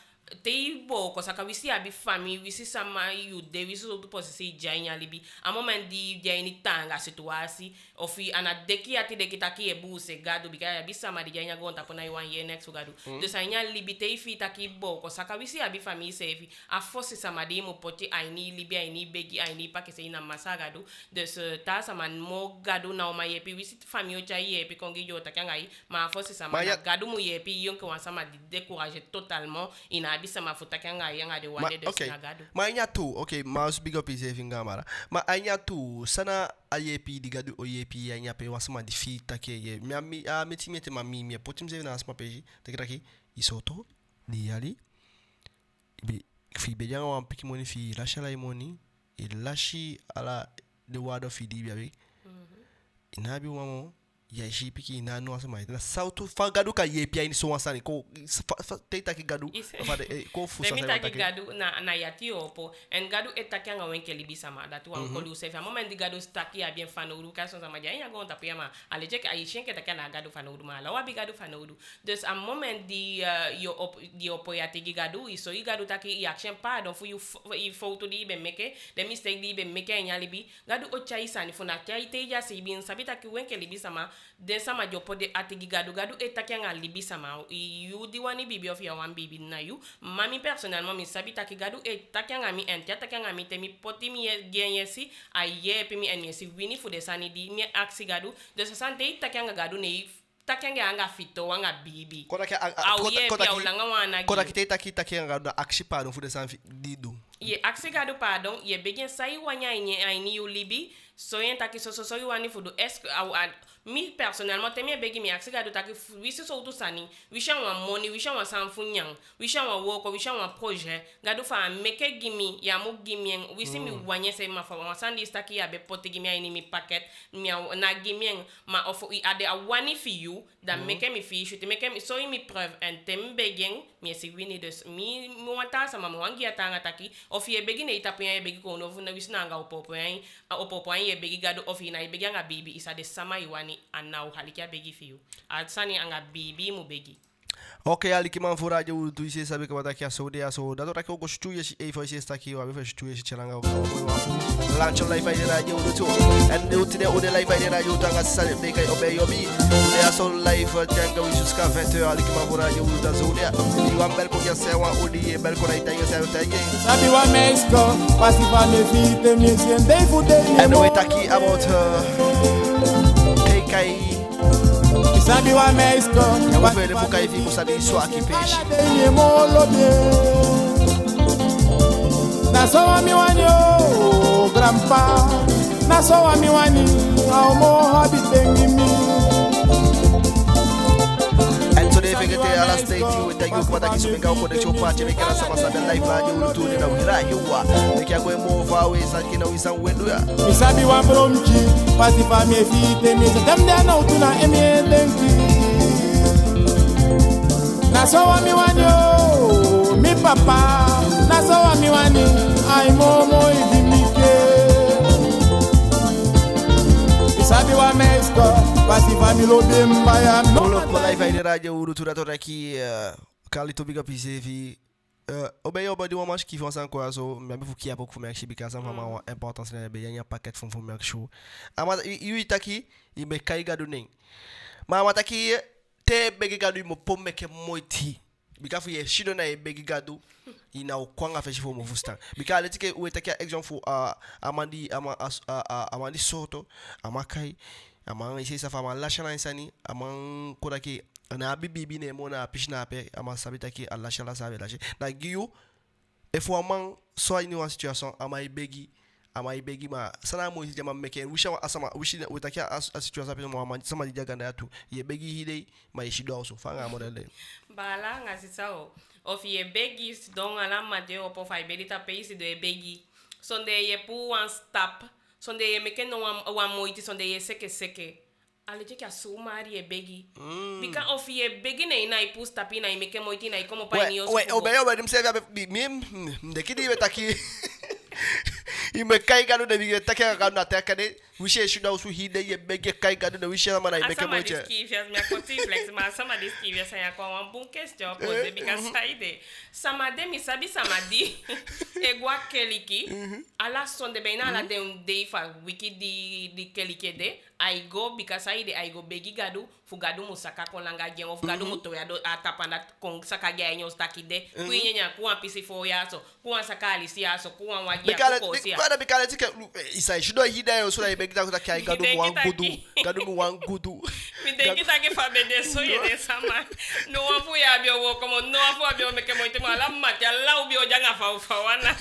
tei bo ko saka wisi abi famille wisi sama yu de wisi so tu si janya libi a moment di jani tanga situasi ofi ana deki ati de kitaki e buse gado bika ya bisa ma di janya gonta pona wan ye next gado de sanya libi tei fi taki bo ko saka wisi abi famille sefi a fosi sama di mo poti aini libi aini begi aini pa ke se ina masagado de ce ta sama mo gado na o ma yepi wisi famille o cha yepi kongi jota kangai ma fosi sama gado mo yepi yonke wan sama di décourager totalement ina bisa mafuta kanga yanga de wande de sinagado ma anya tu okay mouse big up is having mara ma anya tu sana ayepi digado oyepi anya pe wasama di fita ke ye mi metimete ma mi potim ze na asma peji tekraki isoto di ali bi fi be janga wan piki moni fi lashala imoni ilashi ala de wado fi di bi inabi wamo ya shi piki na no asama na sautu fa gadu ka yepi ai so wasani ko teita ki gadu fa de ko fusa sa ta gadu na yati opo en gadu etaki nga wenke libisa ma datu an ko lu se fa moment di gadu staki ya bien fanouru ka so sama ja ngo ta piyama ale je ka ai shenke ta kana gadu fanouru ma la wa bi gadu fanouru des a moment di opo yati gi gadu iso i gadu taki i action pa don fu you photo di be meke de mistake di be meke nya libi gadu o chai sani funa chai te ja si bin sabita ki wenke libisa ma den sama jo pode atigi gadu etaki nga libi sama yu di wani bibi of ya wan bibi na yu mami personnellement mi sabi taki gadu etaki nga mi enti ataki nga mi temi poti mi genye si aye pi mi enye si wini fu de sani di mi aksi gadu de se sante itaki nga gadu ne takenge anga fito wanga bibi kona ki kona ki taki nga gadu aksi pa no fu de san didu ye aksi gadu pardon ye begen sai wanya ini yu libi so yen taki so yu wani fudu est mi personnellement temi begi mi aksi gadu taki wisi so tu sani wisha wa money wisha wa sanfunyang wisha wa woko wisha wa projet gadu fa meke gimi ya mu gimi wisi mi wanye se ma fa wa sandi staki ya be poti gimi ini mi packet mi na gimi ma ofo I ade a wani fi you da meke mi fi shoot meke mi so mi preuve en tem begen mi si wini de mi wanta sama mo wangi atanga taki of ye begi ne itapu ye begi ko no fu na wisi na nga opopo ye begi gadu of ina ye begi nga bibi isa de sama iwani anau halikia begi fiu atsani anga bibi mu begi ok ali que man for radio tu você sabe que vai daqui a saúde a saúde da que eu gosto esse e foi está aqui eu vejo tu esse chalanga launch live aí radio tu and eu te deu de live aí radio tanga sabe bem que obey obi o a sol live tanga jusqu'à 20h ali que man for radio da saúde e o ambel com já sei o dia bel com aí tá sabe o Mexico quase vai me vir me sentei fuder and we tá aqui about kai sabe o Mexico eu vou ver focar e fico sabe isso aqui peixe na só mi wanyo grandpa na só mi wani ao mo habitengi mi and today we get a last day with the youth that is making our connection party make us sama sabe live radio tu na wira yuwa make ya go move away sanki na wisan wendo ya mi sabi wa bromchi pasi fa mi fite mi dem de na utuna emielenki na so wa mi wanyo mi papa na so wa mi wani ai momo idimike mi sabi wa Mexico pasi fa mi lo bemba ya no ko live radio urutura to aqui Calito big up vi obey obadi uma que vão san quoi so me be fuki apoku me actually because am uma importance na be yan packet from me show ama yu itaki I me kai gadu ning mama taki te begi gadu mo pomme ke moiti bikafu ye shido na begi gadu ina ukwanga feshi fo mo fustan bika letike we take example amandi soto amakai amang isi sa fama lashana insani amang kodaki na bibi ne mona pishna pe ama sabita ki Allah shala sabe lâché na giyu e fo amang so ini wa situation amai begi ma sana mo hije ma meke wisha asama wishi utaki a situation pe mo amang sama dijaga na yatu ye begi hide ma ishido also fanga modele bala ngasitsao of ye begi don ala mate opo fa ibelita pace de begi sonde ye pu one stop sonde ye meke no wa moiti sonde ye seke alije que a sumari e begi bika of ye begi na ina ipu stop ina meke moiti na como pa ni oso o dem serve de que dive tá aqui e me cai gado de biga tá que gado na teca de wishe shuda usu hide ye begi cai gado de wishe mana meke moiti asa ma minha cotiflex mas sama desquive sa ya com uma bom questão pode bika saide sama de mi sabi sama di igual keliki ala son de bem ala de day fa wiki di keliki de I go because I go begi gadu fugadu musaka kon langa gen of gadu moto ya do atapanda kon saka gen yo stakide kuinya ku apisi fo ya so ku saka alisi ya so ku wagi ya ko sia kada bikala tike isa shido hida yo so la begi ta kai gadu wan gudu mi de kita ke fa bede so ye de sama no afu ya bio wo como no afu bio me ke moite mala mati ala ubio janga fa wana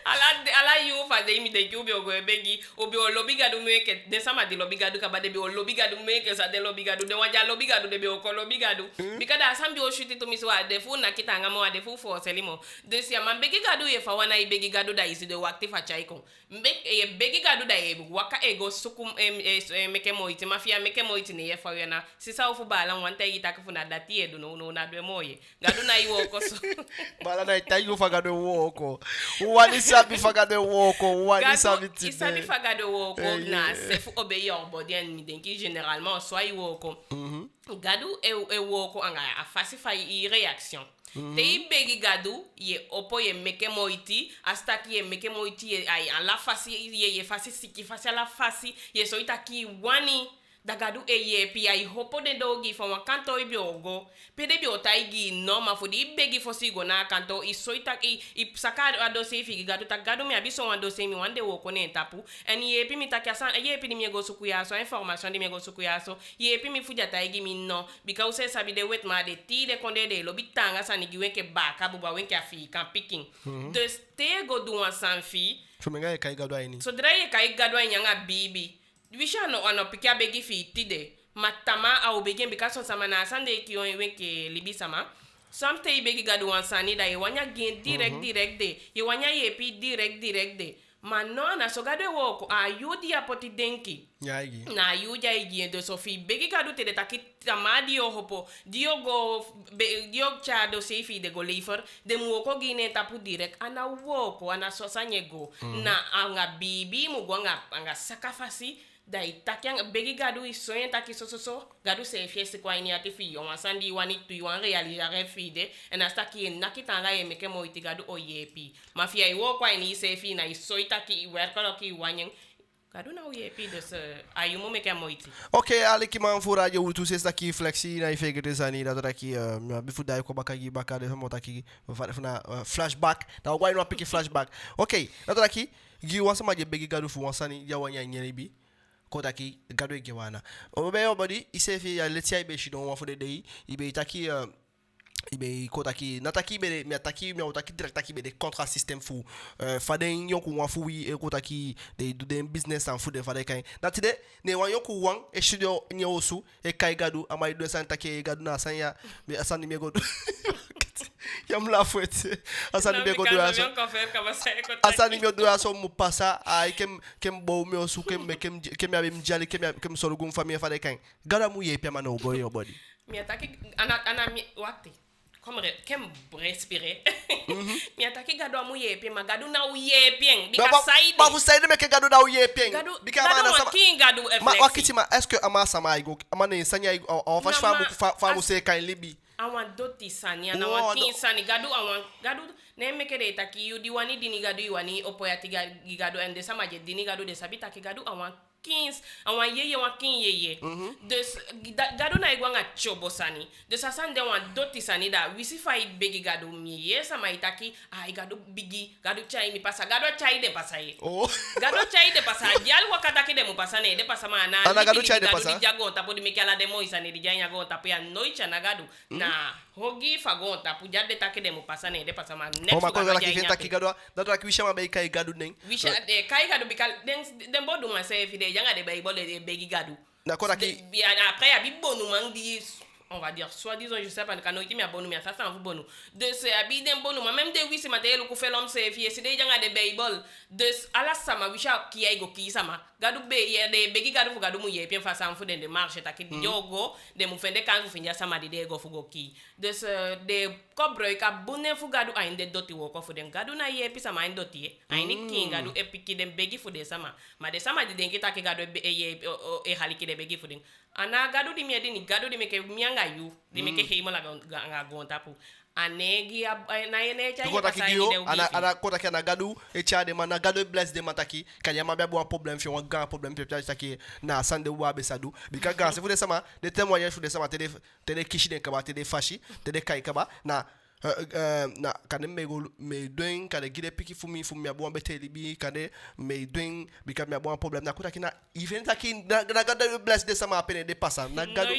ala you fa de mi de ku bio go begi ubio lobi gadu ke de sama de lobigadu ka bade be o lobigadu meke sa de lobigadu de waja lobigadu de be o ko lobigadu bikada sambi o shuti to miswa de fu na kitanga mo de fu for selimo de sia man begi gadu ye fa wana I begi gadu da isi de wakti fa chaiko ye begi gadu da ye waka ego sukum meke moiti mafia meke moiti ne ye fa yana sisa fu bala wanta yita ka fu na dati edu no na de moye gadu na iwo ko so bala na itayu fa gadu wo ko wani sabi fa gadu wo ko wani sabi ti isabi fa gadu wo ko na se fu obéir au body en midenki généralement soit iwoko gadu e woko anga a facify i réaction te begi gadu ye opo ye meke moiti hasta ki ye meke moiti ye ai a la fasi ye fasi siki fasi a la fasi ye so itaki wani da gadu yepi ai hopo de dogi for wan kanto ibiogo pede bi otaigi no ma for di begi for sigo na kanto i soita i saka ado se fi gadu ta gadu mi abiso wan do se mi wan de wo kone tapu en yepi mi takiasan yepi ni mi go sukuya so information di mi go sukuya so yepi mi fuja taigi mi no because se sabi de wet ma de ti de konde de lo bitanga sani gi wenke baka buba wenke afi kan picking de ste go do wan san fi so menga e kai gadu ai ni so dra ye kai gadu ai nyanga bibi wisha no ano pikia begi fi tide matama au begen because sama na sande ki on wenke libi sama samte i begi gadu wan sani da ye wanya gen direct de ye wanya yepi direct de mano na so gadu woko ayudi apoti denki yaigi na yuja igi de so fi begi gadu te de takita madio hopo dio go dio cha do sefi de go lefer de muoko gine tapu direct ana woko ana so sanyego na anga bibi mu anga sakafasi da itakiang begi gadu isoyen taki so gadu se fiesi kwa ini ati fi yon sandi wani tu yon realizare fi de en astaki nakitanga ye meke mo iti gadu oyepi mafia iwo kwa ini se fi na isoita ki werkalo ki wanyen gadu na oyepi de se ayumo meke mo iti okay ali ki man fura je wutu se staki flexi na ifege de zani da taki bifu dai ko bakagi bakade mo taki na flashback da why no pick flashback okay da taki gi wasama je begi gadu fu wasani ya wanya nyene bi kodaki gado gewana obe obodi isefi ya letia ibe shidon wa fode dei ibe taki ibe kodaki nataki be mi ataki mi otaki direct taki be de contrat system fu faden yonku wa fu wi e kodaki de do dem business and fu de fade kan natide ne wa yonku wan e studio nyosu e kai gado amai do san taki gado na san ya mi asani mi godo yam la fouette asani be godo aso asani me do aso mu passa ai kem bo me osu kem ya be mjali kem solo gum famille fa de kan gara mu ye pema no go yo body mi ataki ana mi wakti comme kem respirer mi ataki gado mu ye pema gado na u ye pien bika saide ba fu saide me ke gado na u ye pien bika mana sama king gado ma wakitima est-ce que ama sama igo ama ne sanya on fa famu se kan libi awan doti sani ana wati sani gadu awan gadu ne mekere taki yudi wani dini gadu iwani opoyati gadu ende samaje dini gadu de sabita ki gadu awan 15 awan yeye wan kin yeye dus gadu na igwanga chobo sani de sasande wan doti sani da wisi fa begi gadu mi ye sama itaki ai gadu bigi gadu chai mi pasa gadu chai de pasa ye gadu chai de pasa dial wakata ki de mu pasa ne de pasa mana ana gadu chai de pasa jago tapo di mekala de moisa ne di janya go tapo ya noicha na gadu na hogi fagon tapo jade take de mu pasa ne de pasa ma next ma ko la ki fenta ki gadu da to ki wishama be kai gadu nen wisha de kai gadu bikal den bodu ma se fi de janga de baybol de begi gadu d'accord ki après ya bi bonu mangi on va dire soi-disant je sais pas quand il m'a bonu mais ça ça en bonu de ce abiden bonu même de oui c'est matériel ko fait l'homme c'est fi c'est de janga de baybol de ala sama wisha ki ay go ki sama gadu be ye de begi gadu fu gadu mu ye bien face en fu de marche ta ki jogo de mu fende kan fu finja sama de go fu go ki de ce de cobro ka bonne fu gadu ay de doti wo ko fu den gadu na ye pi sama ay doti ay ni king gadu e piki dem begi fu de sama ma de sama de den ki ta ki gadu e haliki de begi fu den ana gadu di mi ni gadu di meke mianga yu di meke heimo la nga gonta pu anegi na yene cha ko taki dio ana ko taki na gadu e cha de mana gadu bless de mataki kanya ma bia bo problem fi won grand problem pe taki na sande wa be sadu bi ka ga se fu de sama de témoignage fu de sama te de kishi de kaba te de fashi te de kai kaba na na kane me doing kane gide piki fumi abo ambete libi kane me doing bika me abo problem na kuta kina even taki na gadu bless de sama apene de passa na gadu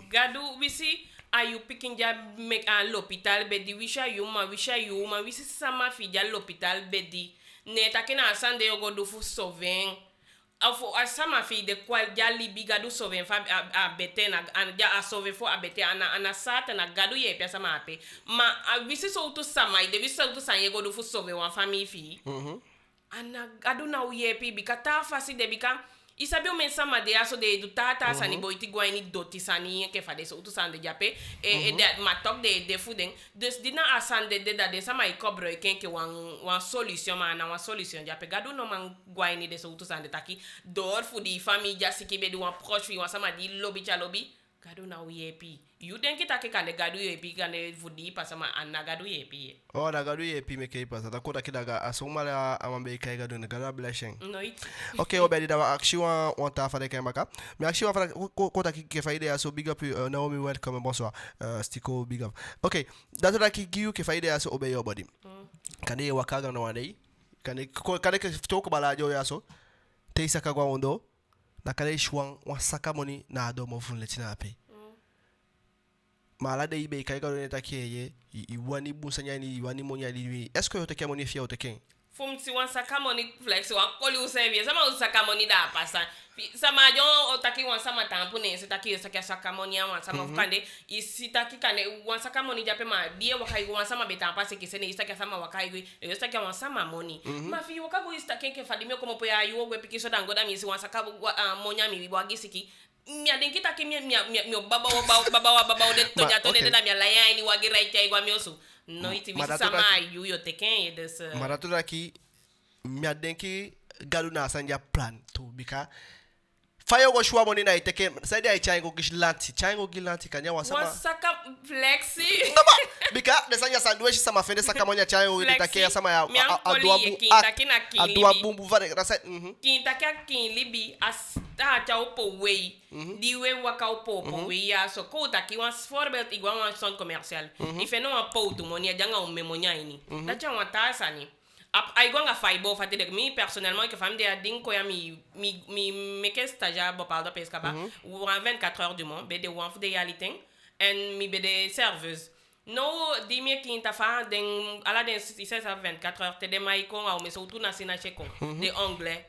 gadu wisi are you picking ja make a l'hôpital bedi wisha yuma wisi sama fi ja l'hôpital bedi ne takina asande yogo do fu soven afo asama fi de kwal ja libi gadu soven fa abete na ja a sove fo abete ana sata na gadu ye pia sama ape ma wisi so to sama de wisi so to sanye go do fu sove wan family fi ana gadu na uyepi bikata fasi de bika isabe o mensama de aso de du tata sani boiti guaini doti sani ke fade so to sande jape e de matok de fuden dus dina asande de da de sama I cobro e kenke wan solution ma na wan solution jape gadu no man guaini de so to sande taki dor fu di famille jasiki be di wan proche fi wan sama di lobby cha lobby gado na uyepi you den kita ke kane gado yepi kane vudi pasama anna gado yepi oh na gado yepi me ke pasa ta kota kidaga asumala amambe kai gado na gado blashing no it okay obedi da actually on ta fa de kai maka me actually fa kota ki fa idea so big up Naomi welcome bonsoir Stico big up okay dato da ki giu ke fa idea so obey your body kane wakaga no wadai kane ke toko bala jo yaso te saka gwa ondo na kale shwan wa saka money na ado mo fun letina pe mala de ibe kai gado ne takeye iwani busanya ni iwani monya li est-ce que yo te ke money fia o te ken fum si wan saka money flex wan koli usevie sama usaka money da pasa sama jo otaki wan sama tampune sitaki saka money wan sama fukande isitaki kane wan saka money jape ma bie wakai wan sama betampa se kisene isitaki sama wakai gui isitaki wan sama money ma fi wakago isitaki ke fadimio como poya yo gwe pikiso dangoda mi si wan saka monya mi wagisiki mi adenkita ke mi baba de tonya to de da mi laya ni wagira itai gwa miosu no iti mi sama yo teken des maratura ki mi adenki galu na sanja plan to bika fayo go shwa money na iteke saidi ai chango gilanti kanya wasaka flexi ndaba bika de sanja sandwich sama fende saka monya chango itake sama ya adwa bumbu vare rasa kintakia kin libi asta cha upo wei diwe waka upo wei ya so ko taki wan forbelt igual un centre commercial ife no apo tu monia janga o memonya ini da cha wata sani ai gonga faibo fatide mi personnellement que femme de adin ko ya mi que stagiaire bo parle de pesca ba ou en 24 heures du mois be de wan fu de yaliting and mi be de serveuse no dimi ki ta fa den ala den 24 heures te de mai ko au me so tu na sina cheko de anglais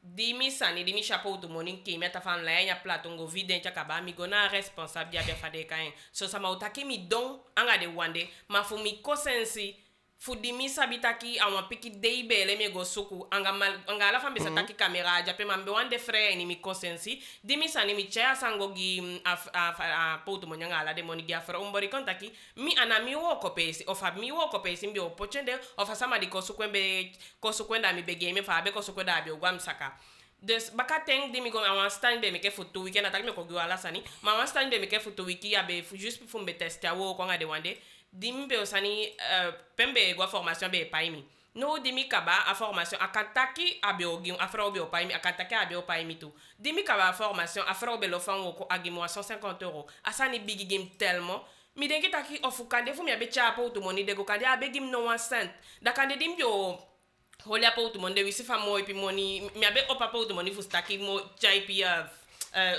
dimi sani dimi chapeau to morning ki meta fa la ya plato ngo vide cha kaba mi gona responsable ya be fa de kain so sama utaki mi don anga de wande ma fu mi kosensi fudimi sabitaki awan piki deibe le me go suku anga la fambe sataki kamera jape mambe wande frère ni mi consensi dimi sani mi cha sango gi a poto monyanga la de moni gi afra umbori kontaki mi anami wo kopesi of mi wo kopesi mbi opochende of sama di kosukwenda mi bege me fa be kosukwenda bi ogwam saka des bakateng dimi go awan stand be me ke photo weekend ataki me ko go ala sani ma awan stand be me ke photo wiki abe juste pour me tester wo ko ngade wande dimbe osani pembe gwa formation be paimi no dimi kaba a formation akataki abeogi afra obe paimi akataki abe paimi tu dimi kaba formation afra obe lo fan ko agimo 150 € asani bigi game tellement mi denki taki ofukande fu mi abe chapo to moni de go kande abe gim no 1 cent da kande dimbio holia po to monde wisi fa mo epi moni mi abe opapo to moni fu staki mo chai pia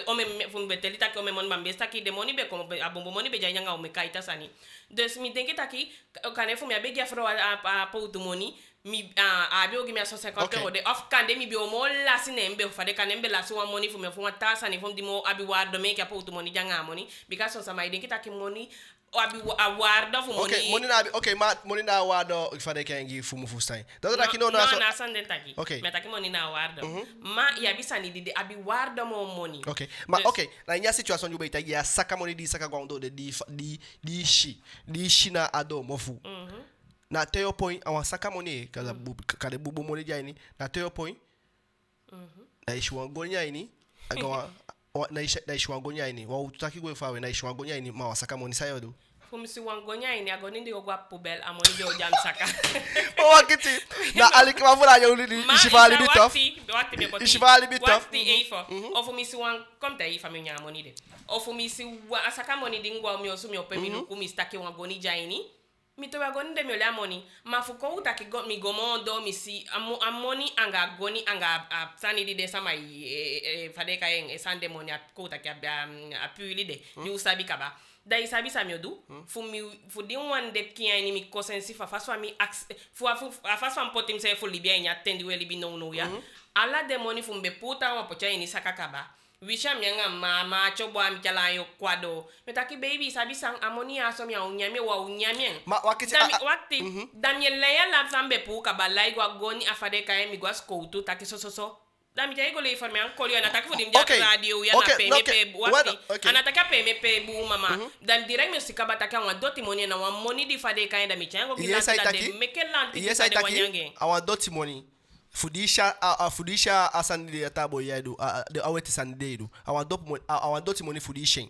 ome fun betelita ke ome mon mambesta ki demoni be como abombo moni be janya nga ome kaita sani des mi denki taki kane fu mi abegi afro a poutu moni mi abi ogi mi 150 € de off kande mi bi o mo la sinembe fa de kanembe la so moni fu mi fu ta sani fu dimo abi wardo me ke poutu moni janga moni because so my denki taki moni abi awardo fu moni okay moni na okay ma moni na awardo ifade kengi fu mu fustai dato taki no na so na sande taki okay metaki moni na awardo ma ya bisani di abi wardo mo moni okay ma okay na nya situation you beta ya saka moni di saka gondo de di shi na ado mofu na teo point awan saka moni kaza kade bubu moni jaini na teo point na ishwa gonya ini agawa na ishwa gonya ini wa utaki go fawe na ishwa gonya ini ma wasaka moni sayo do fumsi wangonya ini agoni ndi ogwa pubel amoni jo jam saka o wakiti na alikima fula yo li ishivali bitof ishivali bitof wakti eifo ofumisi wan komta ifa mi nyamoni de ofumisi wa asaka moni dingwa mi osumi opemi lukumi staki wangoni jaini mi to agoni de mi ole amoni mafuko utaki go mi gomondo mi si amoni anga goni anga sani di de sama fadeka en esande moni akota ki apuli de ni usabi kaba da isabi samiodu fu di wande kiani mi kosensi fa faswa mi fu faswa potim se fu libia nya tendi we libi no ya ala de moni fu mbe puta wa pocha ni sakakaba wisha mianga mama chobo am chala yo kwado metaki baby sabi sang amoni aso mi unyame wa unyame ma wakiti wakti daniel ya la sambe pu kaba lai gwa goni afade kai mi gwa skoutu taki so dami jay go le informer encore yo anataka fu dim radio ya na PMP wakti anataka PMP bu mama dam direct me sikaba taka wa doti moni na wa moni di fade kai da mi chango gilata de mekelanti de wanyange awa doti moni fudisha asandi ya tabo yedu de aweti sandedu awa doti moni fudishin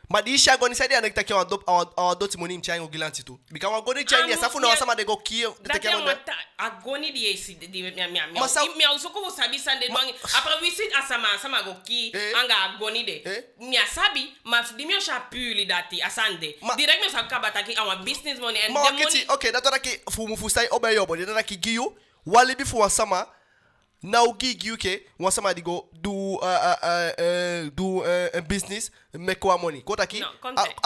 Mas diz agora isso aí é que eu adoto money mchai o gilanti tu. Because eu agora chai nessa fu não sama de go kia de que manda. Agoni de esse de minha uso como sabe sande não après visit sama go ki anga agoni de. Minha sabe mas de meu chapuli dati asande. Direct meu sakaba taki our business money and the money. Okay, datora ki fu sai obeyo body datora ki giu wali bi fu sama. Now gig UK want somebody go do business make more money. Kota ki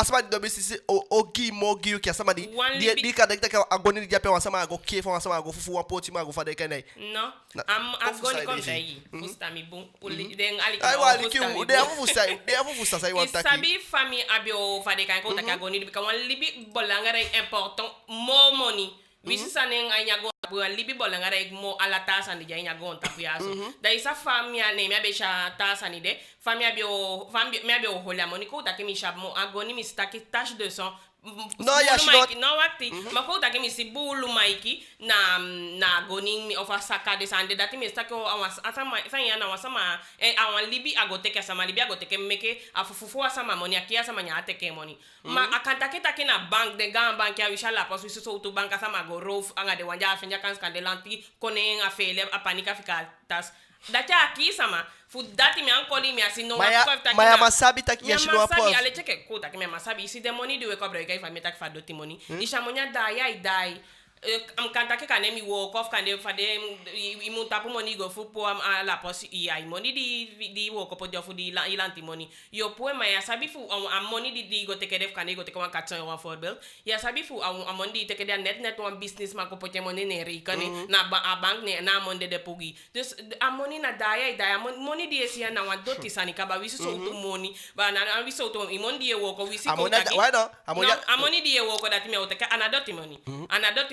somebody do business o give more give UK somebody di ka da agoni di jape want somebody go ke want somebody go fufu poti ma go fa de kenai. No. I'm agoni kontai. Fusta mi bun. Den ali. Ai wali ki de afu sai want taki. Sabi fami abio fa de kan kota ka agoni because one libi bolanga important more money. Wisi saneng ay nyago buan libi bola ngara mo ala tasa ni jay nyago tapu yaso da isa famia ne mi abesha tasa ni de famia bio hola moniko ta ke mi shabmo agoni mi staki tâche de sang no ya shot no wakti mako ta ke mi sibulu maiki na agoni mi ofa saka de sande dati mi staki o awas asama sanya na wasama awan libi agote ke sama libi agote ke meke afufufu asama moni akia sama nya ateke moni ma akanta ke ta ke na bank de bank ya wishala pas wisu so to bank sama go rof anga de wanja afenya kan skandelanti kone afele apanika fika tas dati aki sama fu dati mi ankoli mi asino maya masabi taki ya shino apo ale cheke ko taki mi masabi isi de money de we cobra kai fa mi tak fa doti money isha monya dai am kanta ke kanemi wo kof kande fa de imunta pu money go fu po am la posi ai money di wo ko po fu di ilanti money yo po maya sabi fu am money di go teke def kande go teke wan 400 wan forbill ya sabi fu am money teke de net wan business ma ko po te money ne ri kane na bank ne na monde de pogi dus am money na dai money di esi na wan doti sani ka ba wisi so to money ba na wisi so to imon di wo ko wisi ko taki am money di wo ko dati me o teke anadoti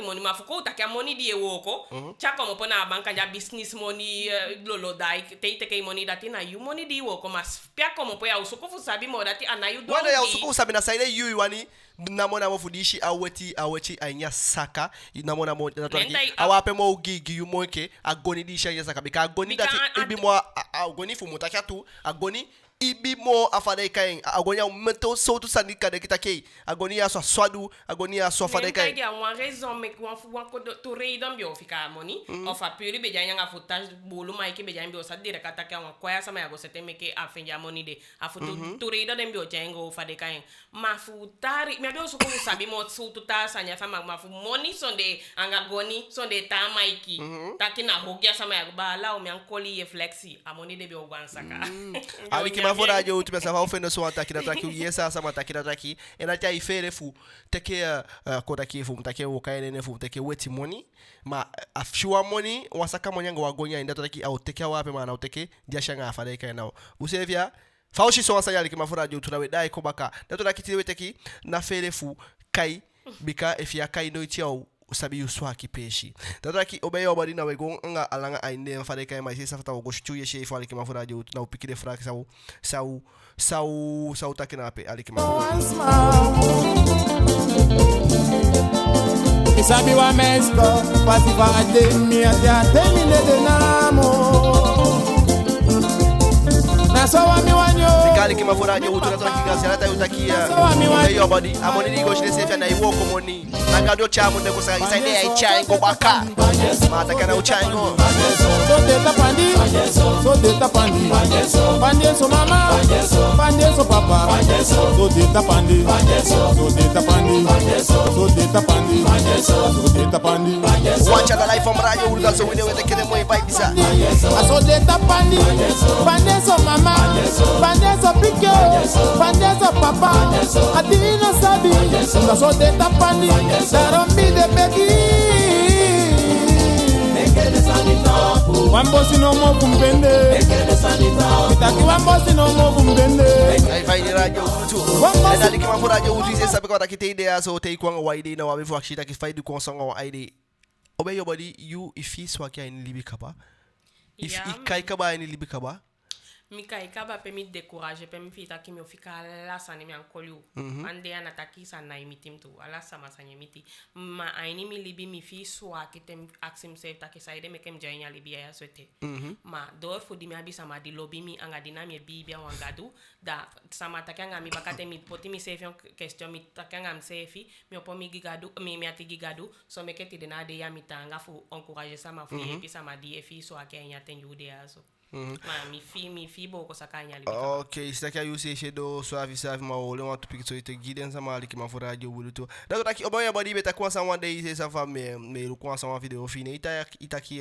money ma fuko utakia money di woko chako mo pona banka ya business money lolo dai te money dati na you money di woko mas pia como po ya usuko fu sabi mo dati ana you do wala ya usuko sabi na saile you wani namona mo fudishi aweti anya saka namona mo natwaki awape mo gigi you moke agoni di sha saka bika agoni dati ibi mo agoni fu mutakia tu agoni ibi mo afade kain agonia mento so to sanika de kitake agonia so swadu agonia so afade kain dia one raison me ko ko to reidon bio fika money of a puri be janya footage bolu mai ke be janya bio sa dire kata ka ko ya sama ya go sete me ke afenja money de afutu to reidon dem bio jengo fade kain mafutari me bio so ko sabi mo so to ta sanya sama mafu money sonde anga goni sonde ta maiki takina hogia sama ya bala o me ankoli e flexi a money de bio gwansaka mavora je utu pesa ofendo so atakira taki yesa sama atakira taki enacha ifere fu teke kota kifu mtake wokaene ne fu teke weti money ma afshua money wasaka monyanga wagonya inda taki au teke wape mana uteke jashanga afade kai nao usevia faushi so wasaya like mavora je utu nawe dai kobaka dato taki tiwe teki na fere fu kai bika efia kai no ichao sabi uswa kipeshi dato ki obeyo badi na wego nga alanga ainde mfade kai mai sasa fata go chuye she ifali kima fura je na upikire fura sau takina ape ali kima isabi wa mesko pasiva ademi atemile de namo na so wa mi wanyo kali kima fura je utu na toki hata utakia obeyo badi amoni digo shile sefa na iwoko moni nagado chamu ndeko saka isaide ya ichango baka mata kana uchango so deta pandi pandi so mama pandi so papa so deta pandi watch the life from radio will also we with the kid moy vibe bisa so deta pandi so mama pandi so pike pandi so papa adina sabi so deta pandi darombi de begi wambosi no mo kumpende kitaki wambosi no mo kumpende ai vai ni radio tu ndali kama fora radio tu ise sabe kwa takite idea so te kwa waide na wabifu akishita kifaidi kwa songa wa id obe your body you if is waki ni libikaba if ikai kaba ni libikaba Mika ikaba pe mi décourager pe mi fita ki mi ofika la sani mi ankoliu. Ande anataki sa na imitim tu. Ala sama sa miti. Ma aini mi libi mi fi swa ki tem aksim se ta ki saide me kem janya libi ya swete. Ma do fudi mi abi sama di lobi mi anga dina mi bibia wangadu da sama ta kanga mi bakate mi poti mi sefi question mi ta kanga mi sefi mi opo mi gigadu mi ati gigadu so me keti de na de ya mi tanga fu encourager sama fu epi sama di fi swa ke nya ten jude aso. Ma mi fi bo ko sakanya libi. Okay, c'est que you say do suave ma ole want to pick so it guiden sama ali ki ma for radio wuluto. Da to ki oboya body beta kwa sa one day sa fa me lu kwa sa one video fine ita ki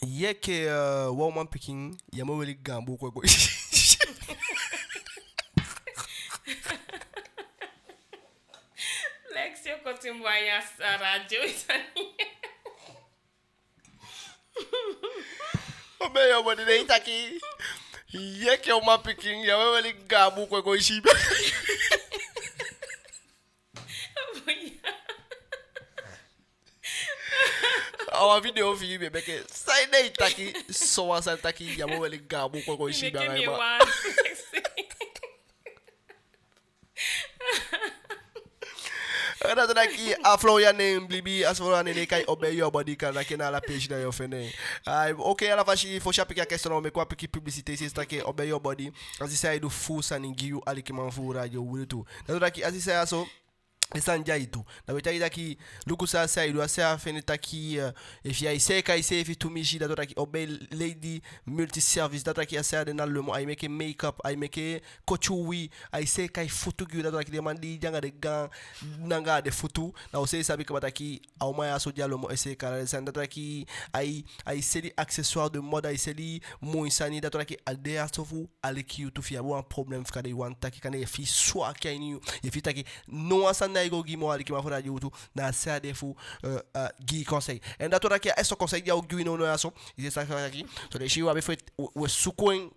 ye ke woman picking ya mo weli gambo ko Lexio kotimbanya sa radio isani. Oboya body de ita ki ye ke woman picking ya mo weli gambo ko shiba. Our video fi be beke sai dai taki so wasa taki ya mo weli gabu ko shiba ba. Ada taki aflo ya name blibi asfo ne kai obey your body kan na kena la page na yo fene. Okay, ela fashi fo chapique a questão me kwa piki publicité c'est taki obey your body. Asi sai do fusa ningiu ali ki manfu radio wulitu. Da taki asi sai aso Esanja itu na weta idaki luku sasa idu asa fenita ki if ya iseka isefi tumishi da taki obey lady multi service da taki asa de na lemo I make makeup I make kochuwi I seka ifutu gi da taki demandi janga de gan nanga de futu na ose sabi ka taki au maya so dia lomo eseka la sanda taki I seli accessoire de mode I seli mo insani da taki aldea sofu aliki tu fi abo un problème fika de wan taki kana fi soa kaini e fi taki no asa na ego gi mo ali ki ma fora YouTube na sa defu gi conseil and da toda ki eso conseil ya o gi no aso e sa aqui so de shiwa be foi o sukoen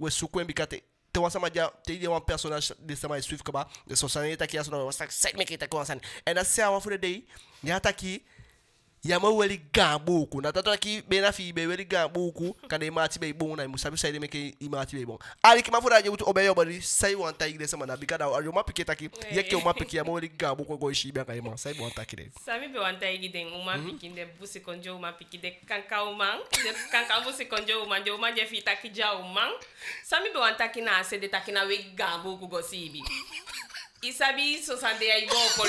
bikate te wasa ma dia te dia un personnage de sama suivre kaba de so sanita ki aso no wasa set me ki ta konsan and da sa wa fora dei ya ta ki ya ma weli gambuku na tata ki bena fi be weli gambuku kade mati be bon na musabi sai de me ke imati be bon ali ki ma fura je utu obeyo body sai wan ta igre sama na bikada ayo ma piketa ki yeke o ma piki ya ma weli gambuku go shi be ka ima sai bon ta ki de sami be wan ta igide uma piki de busi konjo uma piki de kanka umang de kanka busi konjo uma je uma je fi ta ki ja umang sami be wan ta ki na se de ta ki na we gambuku go sibi isabi so sande ya ibo ko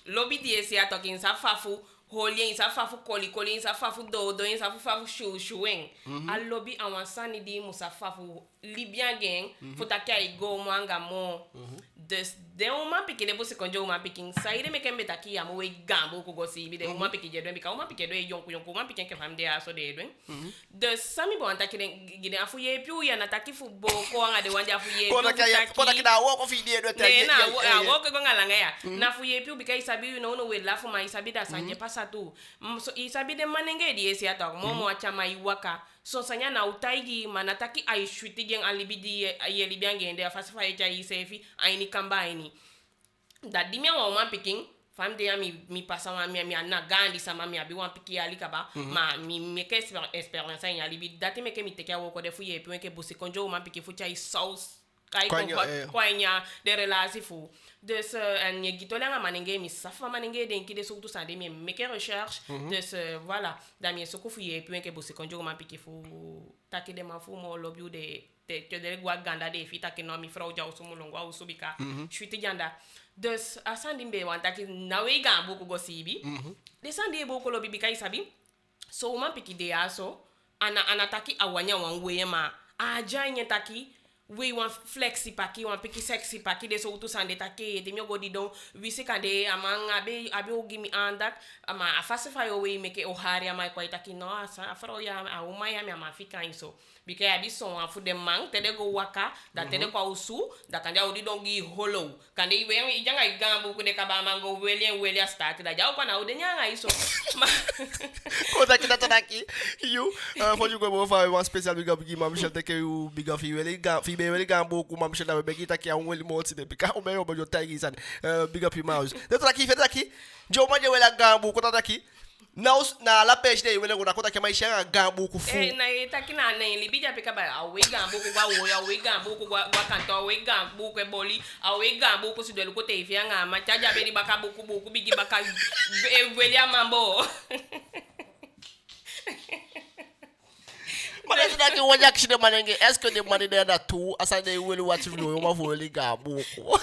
lobby di esi atokin sa fafu Holien sa fafu koli sa fafu dodo sa fafu shuwen a lobby awansani di musa fafu libyan gen fotaka igo mwanga mo de uma piki de busi konjo uma piki saire me kembe taki ya mo we gambo ko gosi bi de uma piki je do bi ka uma piki do yonku uma piki ke fam de aso de do de sami bo antaki de afu ye piu ya na taki fu bo ko anga de wanja afu ye ko da na wo ko fi de do te na wo ko ngala nga ya na fu ye piu bi ka isabi no we lafu ma isabi da sanje pasatu so isabi de manenge di esi ata mo achama iwaka so sanya na utaigi manataki aishuti gen alibidi ye libyan gen de afasifa eja isefi aini kamba aini da dimia wa uma picking fam de mi passa ma mi na gandi sama mi abi wan piki ali kaba ma mi meke experience en alibi dati meke mi teke wo ko de fuye pe ke busi konjo uma piki fucha i sauce kai ko nya de relasi fu de ce en gitola nga manenge mi safa manenge de nkide surtout ça de mi meke recherche de ce voilà da mi soko fuye pe ke busi konjo uma piki fu taki de ma fu mo lobby de gwa ganda de fita ke no mi frau ja usumulongo au subika shwiti janda dus asandi mbe wantaki nawe gambo ko gosibi de sandi ebo ko lobi bikai sabi so uma piki de aso anataki awanya wanwe ma ajanye taki we wan flexi paki wan piki sexy paki de so utu sande taki de myo godi don wisi kande amanga abe ogimi andak ama afasifa yo we make o hari ama ko itaki no afro ya uma ya mi amafika iso bikai abi son afu de mang tede go waka da tede kwa usu da kanja odi dongi hollow kande iwe ijanga igambo ku de kaba mango weli start da jaw kwa na ode nyanga iso ko ta kita taki you for you go mo fa one special big up gi mam shete ke you big up fi be weli gambo ku mam shete be kita ki an weli moti de bika o me o bojo tagi san big up mouse de taki fe taki jo ma je wela gambo ko ta taki na la page de wele kuna kota kama ishanga gambu ku fu na itaki na libi ja peka ba awe gambu ku gwa wo awe gambu ku gwa kanto awe gambu ku boli awe gambu ku sidelo ko te fianga ma chaja be di baka buku bigi baka welia mambo Mas esse daqui hoje aqui de manhã é que de manhã da tu asa de wele watu vilo uma vole gambu ku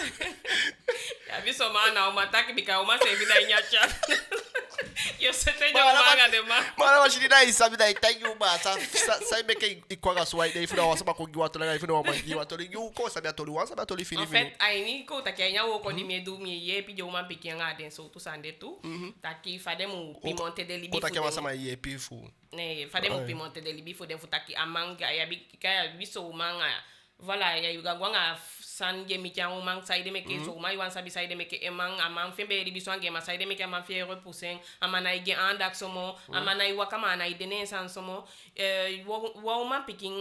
ya biso mana o mataki bika o ma se vida nyacha eu sei tem manga de ma Mara washiri na isabi da itangi uma sai meke ikwaga swa ide ifuna wasaba ko giwa tola ifuna wa mangi wa toli yu ko sabi atoli wa sabi atoli fini en fait aini ko ta kenya wo ko di medu mi ye pi jo ma pikianga den so tu sande tu taki fade mu pimonte de libi ko ta kema sama ye pifu ne fade mu pimonte de libi fo den futaki amanga ya biso manga voilà ya yugangwanga san je mi tian umang saide meke so mai wan sabi saide meke emang amang fembe ribi so angema saide meke amang fie repousser amana ige andak somo amana wakama na idene san somo wo ma picking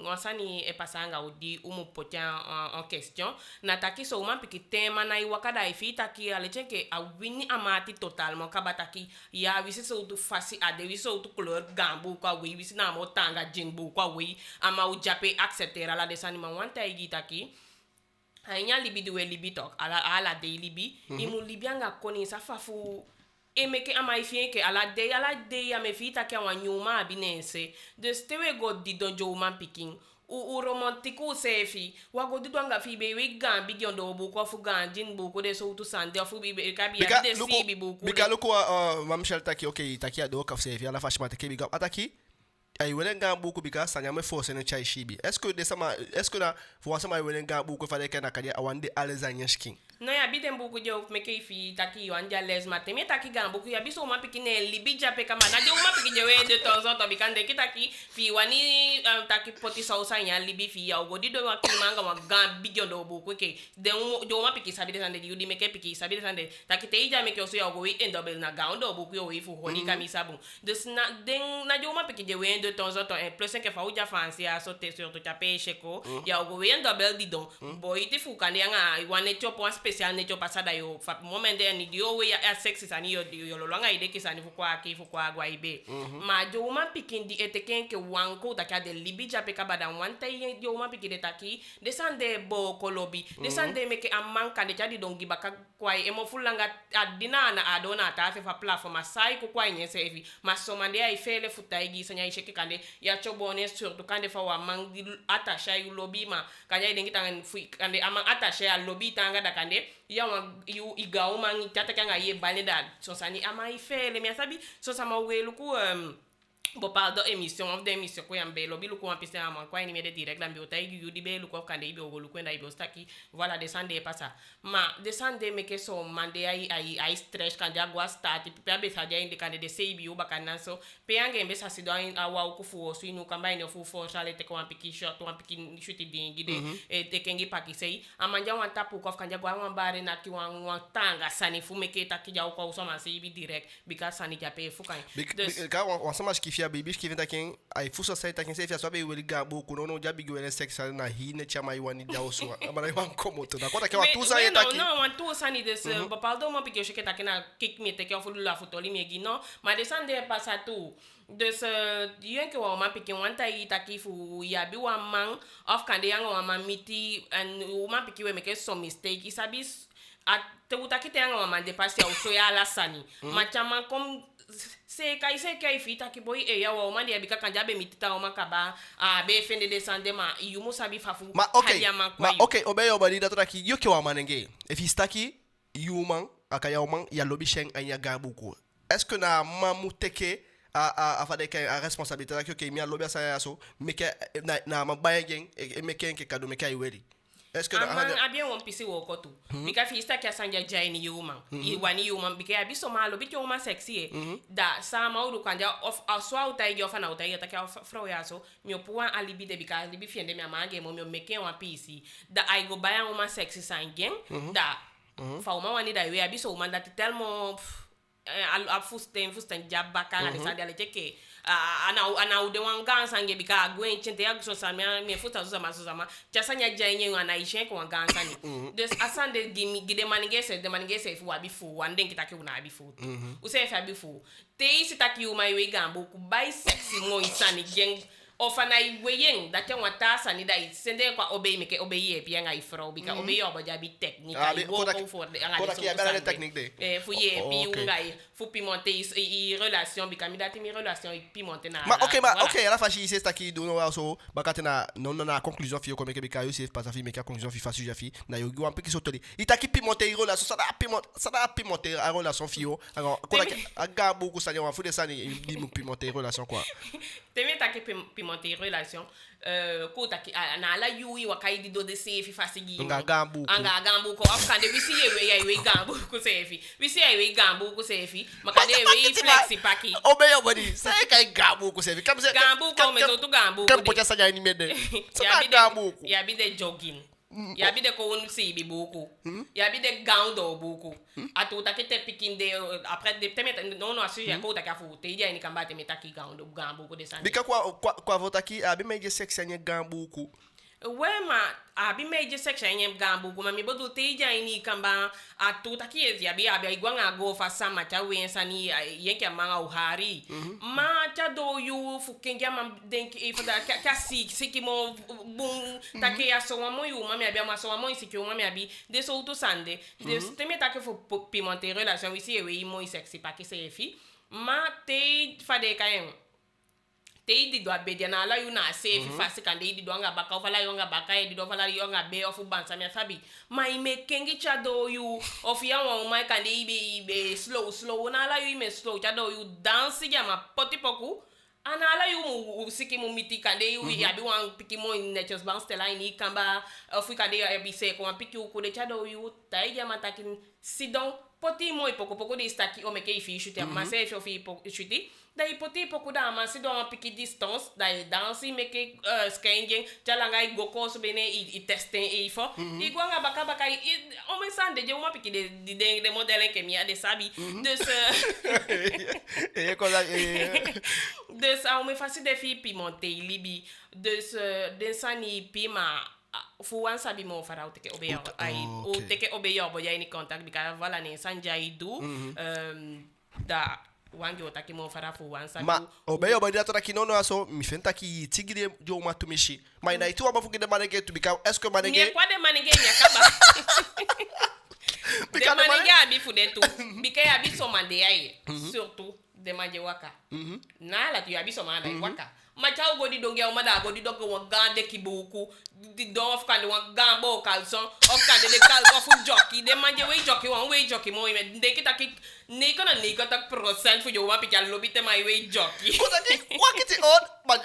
wasani e pasanga odi umu potia en question na taki so ma piki tema na wakada ifita ki aleche ke awini amati totalement kabataki ya wisi so tu fasi ade wisi so tu couleur gambu kwa wi wisi na mo tanga jinbu kwa wi ama u jape accepter la desani ma wanta taki anya libi duwe libi tok ala de libi imu libianga koni safafu emeke ama ifie ala de ya me fita ke wa nyuma abinense de stewe god di donjo man picking u romantiku sefi wa god do anga fi be we gan bigi ondo bu ko fu gan jin bu ko de so tu sande fu bi ka bi ya de si bi bu ko bika loko mamshal taki okay taki ado ka sefi ala fashma take biga ataki ay wele ngambu ko bika sanya me force ne chai shibi est-ce que na fo sama ay wele ngambu ko fale kana kadi awande alezanya skin no ya bidem buku je meke fi taki yo anja les mate me taki gambu ku ya biso ma pikine libi jape kama na je ma pikije we de temps en temps bikande kitaki fi wani taki poti sausa nya libi fi ya ogodi do wa kimanga wa gam bigyo do buku ke de do ma piki sabi de sande yudi meke piki sabi de sande taki te ija meke oso ya ogo en double na ga do buku yo fu honi kamisa bu de na den na je ma pikije we de temps en temps plus que fa uja fancy a sauter sur tout taper cheko ya ogo en double didon boy te fu kande nga wane chopo spécial ne chopa sada yo fa moment de ni dio we ya sexy sani yo lo longa ide kisani fu kwa gwa ibe ma jo ma pikin di eteken ke wanko ta ka de libi jape ka bada wanta yo ma pikin de taki de sande bo kolobi de sande meke amanka de chadi dongi baka kwa e mo fulanga adina na adona ta fe fa platform asai ko kwa nye sevi ma somande ai fele futa igi sanya isheke kande ya chobone surtout kande fa wa mangi attaché yu lobi ma kanya ide ngitangan fu kande amang attaché ya lobi tanga da kande ya yu igao mangi tata kanga ye bane da so sani ama ifele mi asabi so sama welu ku bo pardo émission of de émission ko yambe lo bilu ko ampiste amon ko ni mede direct lambe o tay yu di be lu ko kande ibe o lu ko nda ibe o staki voilà descendre passa ma descendre me ke so mande ai stress kan jagwa start pe abe sa dia inde kan de seibi o bakana so pe ange mbe sa si do awa ku fu so inu kamba ine fu for chale te ko ampiki shot to ampiki shuti dingi de e te kengi paki sei amanja wan tapu ko kan jagwa wan bare na ki wan tanga sani fu me ke takija ko so man seibi direct because sani jape fu kan ka wan sama fia baby que vem daqui aí fuso sai daqui sai fia só be weli gabo kuno no já bigu ele sexual na hine chama iwani da oso abara iwan como tu na conta que uma tusa aí daqui não uma tusa ni desse papal do uma porque eu cheguei daqui na kick me te que eu fui lá fotoli me gino mas desande passa tu desse yen que uma porque wanta aí daqui fu ya bi wa man of kande yang uma miti and uma porque we make some mistake sabe te utaki te yang uma de passe ao soya la sani mas chama como se kai fita ki boy e ya wa mali abika kanja be mitita o makaba a be fende descende ma yumu sabi fafu ma okay obeyo bali da traki yo ke wa manenge if istaki yuman akaya man ya lobi sheng anya gabuko est-ce que na mamuteke a fade ke a responsabilité da ke mi lobi asa so meke na mabayen e meke ke kado meke ay wedi est-ce que a bien on pisi wo ko tu bika fi sta kya sanja jaini yuma iwani yuma bika ya biso malo bika yuma sexy da sa maudu kanja of aswa utai of na utai ta kya fro ya so mi opuan alibi de bika alibi fiende mi amange mo mi meke wa pisi da I go buy uma sexy sangen da fa uma wani da we abiso uma da tellement a fusten jabba kanga de sadale teke ana ude wanga sange bika gwen chente ya so samia me futa so sama jasanya janye ana ishen ko wanga sani des asande gide manigese fu abifu wande kitaki una abifu use fa abifu te isi taki uma iwe gambo ku bai sexy mo isani gen ofana iweyen that one tasa ni dai sende kwa obey meke obey ye pia ngai fro bika obey oba jabi technique ai go for de anga de so technique de fu ye pi ngai fu pimenter i relation bika mi dati mi relation i pimenter na ok ala fashi c'est ça qui do so bakatena non na conclusion fi ko meke bika yo c'est pas ça fi meke conclusion fi fa sujet fi na yo go un peu qui sotoli itaki pimenter i relation ça da pimenter a relation fi yo alors ko aga beaucoup ça on fu de ça ni pimenter relation quoi teme taki pimenter relation ko taki na la yui wakaidi do de sefi fasigi anga gambu ko afkande wisi ye gambu ko sefi wisi ye gambu ko sefi makade we flexi paki obeyo body sai kai gambu ko sefi comme gambu ko me to gambu ko pocha sa ni mede ça gambu ya bi de jogging ya bi de ko on si bi beaucoup ya bi de gando beaucoup atu takete pikinde après de temet non sujet ko takafu te dia ni kambate metaki gando gambu ko descendre bika kwa votaki abi meje section nye gambu ko wema abi meje section nye gambu ko mami bodu te dia ni kamba atu taki ya bi igwanga go fa sama cha wensa ni yenke manga uhari ma cha do yu fukenga mam denk if da ka siki mo bun take ya so mo yu mami abi ma so mo siki o mami abi de so to sande de teme take fo pimenter relation ici e we mo sexy pa ke se fi ma te fade kayen te di do abedia na la yu na se fi fasi kan de di do nga baka ofala yo nga baka e di do fala yo nga be ofu bansa mi fabi ma ime kengi cha do yu of ya wa ma kan de be slow na la yu me slow cha do yu dance ya ma poti poku ana la yu siki mu miti kan de yu ya bi wan piki mo in nature's bounce tela ni kamba of kan de bi se ko piki ku de cha do yu ta ya matakin sidon poti mo poco de staki o me ke fi chuter ma se fi chuter dai poti poco da ma sidon a piki distance dai dansi me ke scanning chalanga i goko so bene i testing e fo i gwanga baka o me sande je uma piki de modèle que mi a de sabi de ce e cosa de ça o me faci de fi pimenter libi de ce de sani pima fu wan sabi mo fara o teke obeyo ai o teke obeyo bo ya ni contact bika voilà ne sanja i du da wangi otaki mo fara fu wan sabi ma obeyo bo dia to taki nono aso mi fenta ki tigire jo ma to mishi ma ina itu aba fu de manege to bika est ce que manege ni kwa de manege nya kaba de manege abi fu de tu bika ya bi so mande ai surtout de manje waka na la tu ya bi so mande waka macha go di donge o mada go di dogo won gande ki buku di don of kan won gambo calson of kan de kal of jockey de manje we jockey mo me de kita ki ne kana ne kata percent fu yo ma pikal lobite mai we jockey ko dati wakiti on ma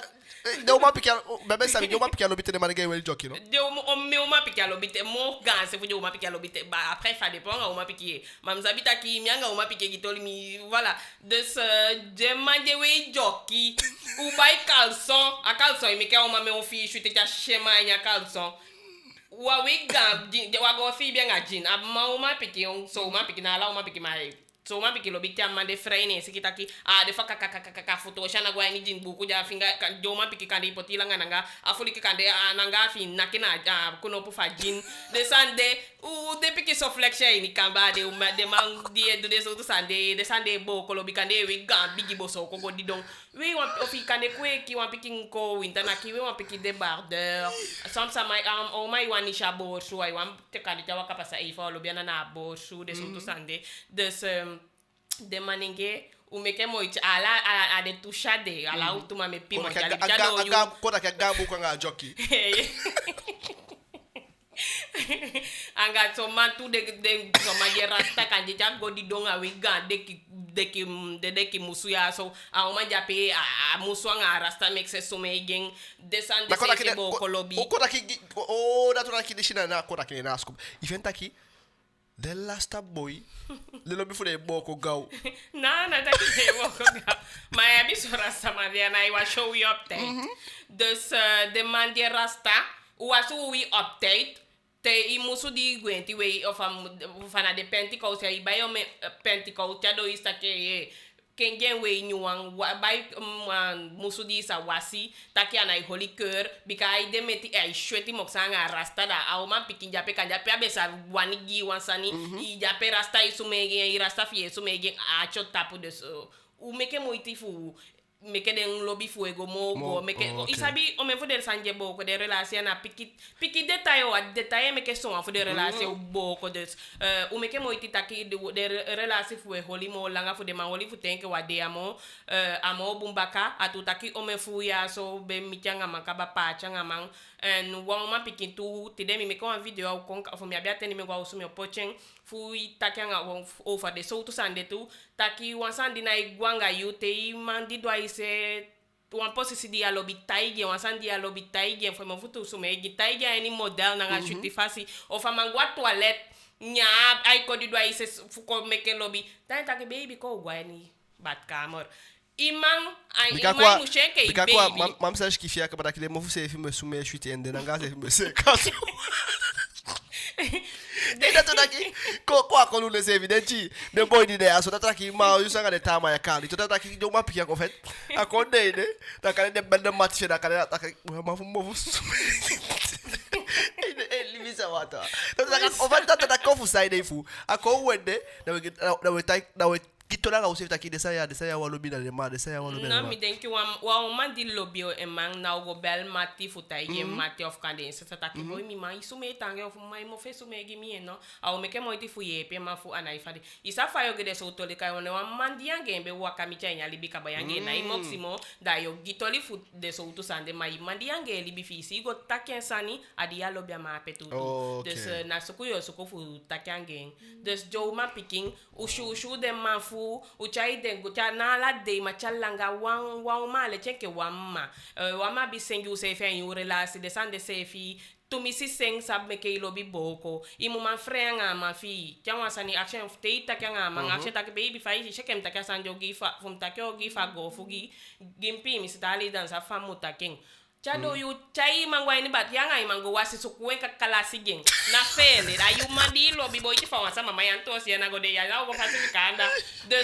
de uma pikal bebe sabi de uma pikal lobite de manege we jockey no de o me uma pikal lobite mo ganse fu yo ma pikal lobite ba après fa dépend o ma pikie mam zabita ki mianga o ma pikie ki toli mi voilà de ce de manje we jockey ou bai calson a calson e me ke o ma me o fi chute ta chema nya calson wa we gam de wa go fi bien a jin ab ma o ma pikie on so ma pikie na la o ma pikie mai so ma pikie lobite amande freine sikita ki de fa ka photo shana gwa ni jin buku ja finga kan jo ma pikie kan de potila nga afuli ki kan de nanga fi nakina kuno pu fa jin de sande ou de pikie so flexion ni kamba de man de so to sande de sande bo ko lobi kan de we gam bigi bo so ko go di don we wan ofi kan de kwe ki wan pikie ko winter na ki we wan pikie débardeur som sa mai o mai wan ni shabo so ai wan te kan de wa kapasa e fa lobi na bo so de so to sande de manenge o me ke moit ala de touchade ala utuma me pimo jalo yu ko da ka gambu ko nga jockey anga so mantu de so magera sta kan je go di donga we ga de ki musu ya so a o manja pe a musu nga rasta make se so me gen descend de se bo kolobi ko da ki o da to da ki de shina na ko da ki na scoop event aki the last boy le lobi fu de boko gaw na taki de boko gaw ma ya bi so rasta ma dia na I wa show you update dus de man die rasta o asu we update te imusu di gwenti we of fana de Pentecost ya ibayo me Pentecost ya do ista ke kengen we nyuang bai musu di sa wasi taki ana holy cœur bika ai de meti ai shweti moksanga rasta da au man pikin jape kan jape abesa wanigi wansani I jape rasta isumege I rasta fie sumege a chot tapu de so u meke moitifu meke den lobby fuego mo meke isabi o me fu de sanje boko de relation na piki detail o detail meke so fu de relation boko de o meke moiti taki de relation fu holi mo langa fu de ma holi fu tenke wa de amo bumbaka atu taki o me fu ya so be michanga makaba pacha ngamang en wa ma piki tu tide mi meke wa video au kon fu mi abiate ni me wa usumi opochen fu taki anga o fa de so tu sande tu taki wansandi na igwanga yute mandi do se wan posi di alobi taige wansandi alobi taige foi mo futu sume gi taige any model na chuti fasi o fa mangwa toilette nya ai ko di do se fu ko meke lobby taki baby ko gwani bat kamor imang ai imang musheke baby bika mam sache ki fia ka badakile mo fu se filme sume chuti ende na ngase filme se kaso Deda to daqui, kwa coluna se evidente, depois de ideia, só tá aqui mal, eu sanga de tama ya kali, tu tá aqui de uma pique com fet. A conde, né? Tá cara de banda match da cara, tá aqui, mas vamos. Ele me salva. Então tá, o vai tá confusa aí fu. A conde, da Kitola ga usefta ki desa ya walobi na dema desa ya walobi na mi denki wa mandi lobio emang na go bel mati futai ye mati of kande sa taki boy mi mai sume tange of mai mo fe sume gi mi no au meke mo ti fu ye pe ma fu anai fadi isa fa yo gede so tole kai one wa mandi yange be wa kamicha nya libi ka bayange na moximo da yo gitoli fu de so tu sande mai mandi yange libi fi si go taken sani adi ya lobia ma petu des na sukuyo sukufu takange des jo ma picking ushu de ma fu uchai dengu cha nala de machalanga wan male chenke wamma bi sengu se fe yu relasi de sande se fi to mi si seng sab me ke lobi boko imu man frenga ma fi kyanwa sani action teita kyanga man action tak baby fa yi shekem tak sanjo gi fa fum takyo gi fa go fugi gimpi mi stali dan sa famu taking chado yu chai mangwa ni bat yanga imango wasi sukuwe ka kalasi geng na fele da yu mandi lobi boy ti fa wansa mama yanto si na go de ya go pacificanda de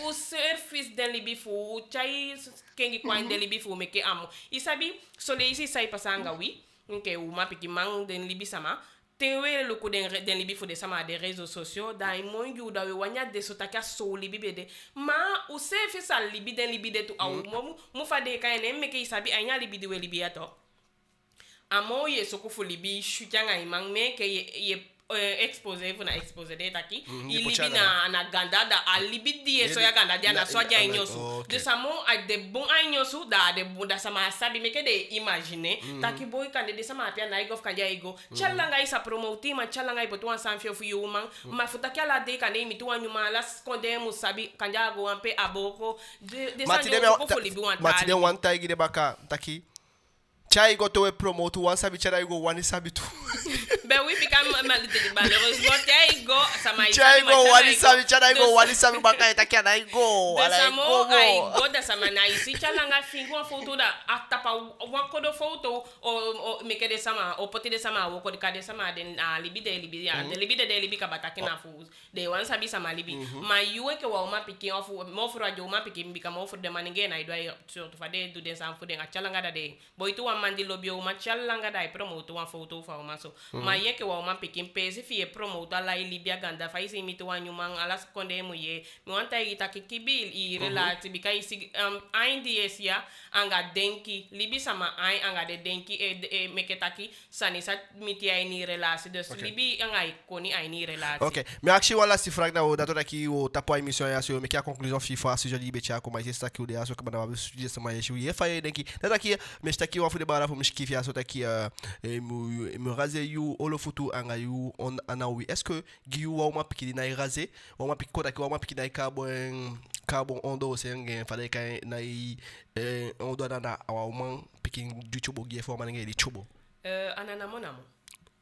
o service de libi fu chai kengi kwa de libi fu meke amo isabi so le isi sai pasanga wi nke uma piki mang den libi sama tewe loko den libi fu de sama de réseaux sociaux da imonju da we wanya de sotaka so libi bede ma o service al libi den libi de tu au mo fa de kan ne meke isabi anya libi de we libi ato amo ye sokufu libi shutanga imang meke ye expose fu na expose de taki ilibi na ganda da alibi die so ya ganda dia na so ja inyosu de samo a de bon inyosu da de bon da sama sabi meke de imaginer taki boy kan de sama pia na igof kan ja igo chalanga isa promote ma chalanga ipo tuan san fio fu man ma futa kala de kan mi tuan nyuma las konde mu sabi kan ja go ampe aboko de sanyo ko fu libi wan ta matide wan ta igi de baka taki chai go to promote wan sabi chara go wan sabi tu ben oui become malheureusement chai go sama chai go wan sabi baka eta kia na go ala go da sama na isi chalanga fingo foto da atapa wan ko do foto o meke de sama o poti de sama o ko de sama den libi de ka bataki na fu de wan sabi sama libi ma yuwe ke wa ma piki of mo fura jo ma piki mbika mo fura de maninge na idwa surtout fa de du den sam fu de chalanga da de boy tu mandi lobio ma chalanga da promote wan foto fa ma so ma yeke wa ma pikin pesi fi promote ala libia ganda fa isi mitu wan nyumang ala konde mu ye mi wanta ita kibil i relati bika isi INDS ya anga denki libi sama ai anga de denki e meketaki sani sa miti ai ni relasi de libi anga ikoni ai ni relati OK mais actually wala si frag da o dato daqui o tapo a émission ya so me que a conclusão FIFA se já libertia com mais está aqui o de aso que mandava sugerir sama yeshi e fa denki daqui me está aqui o afu de bara fo mishki fi aso daqui me raser you all futu anga you on anawi est-ce que giu wa uma piki na raser wa uma piki daqui wa uma piki na carbon ondo senge fa dai kai na ondo na wa uma piki du chubo gi forma nge di chubo anana monamo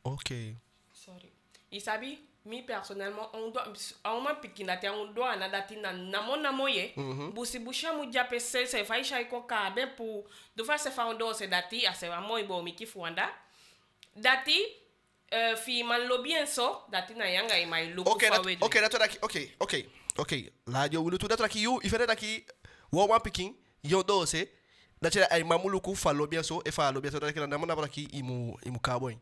OK sorry isabi mi personnellement on ma pikina te on doit na datina na monamo ye busi busha mu jape se faisha iko ka be pour de faire se fa on do se dati ase wa moi bo mi kifuanda dati fi man lo bien so dati na yanga e mai look Okay, forward. okay. Radio Ulu tu daqui you, ifere daqui one picking, yo 12. Dati ay mamuluku falo bien so e falo bien so daqui na namana daqui imu cowboy.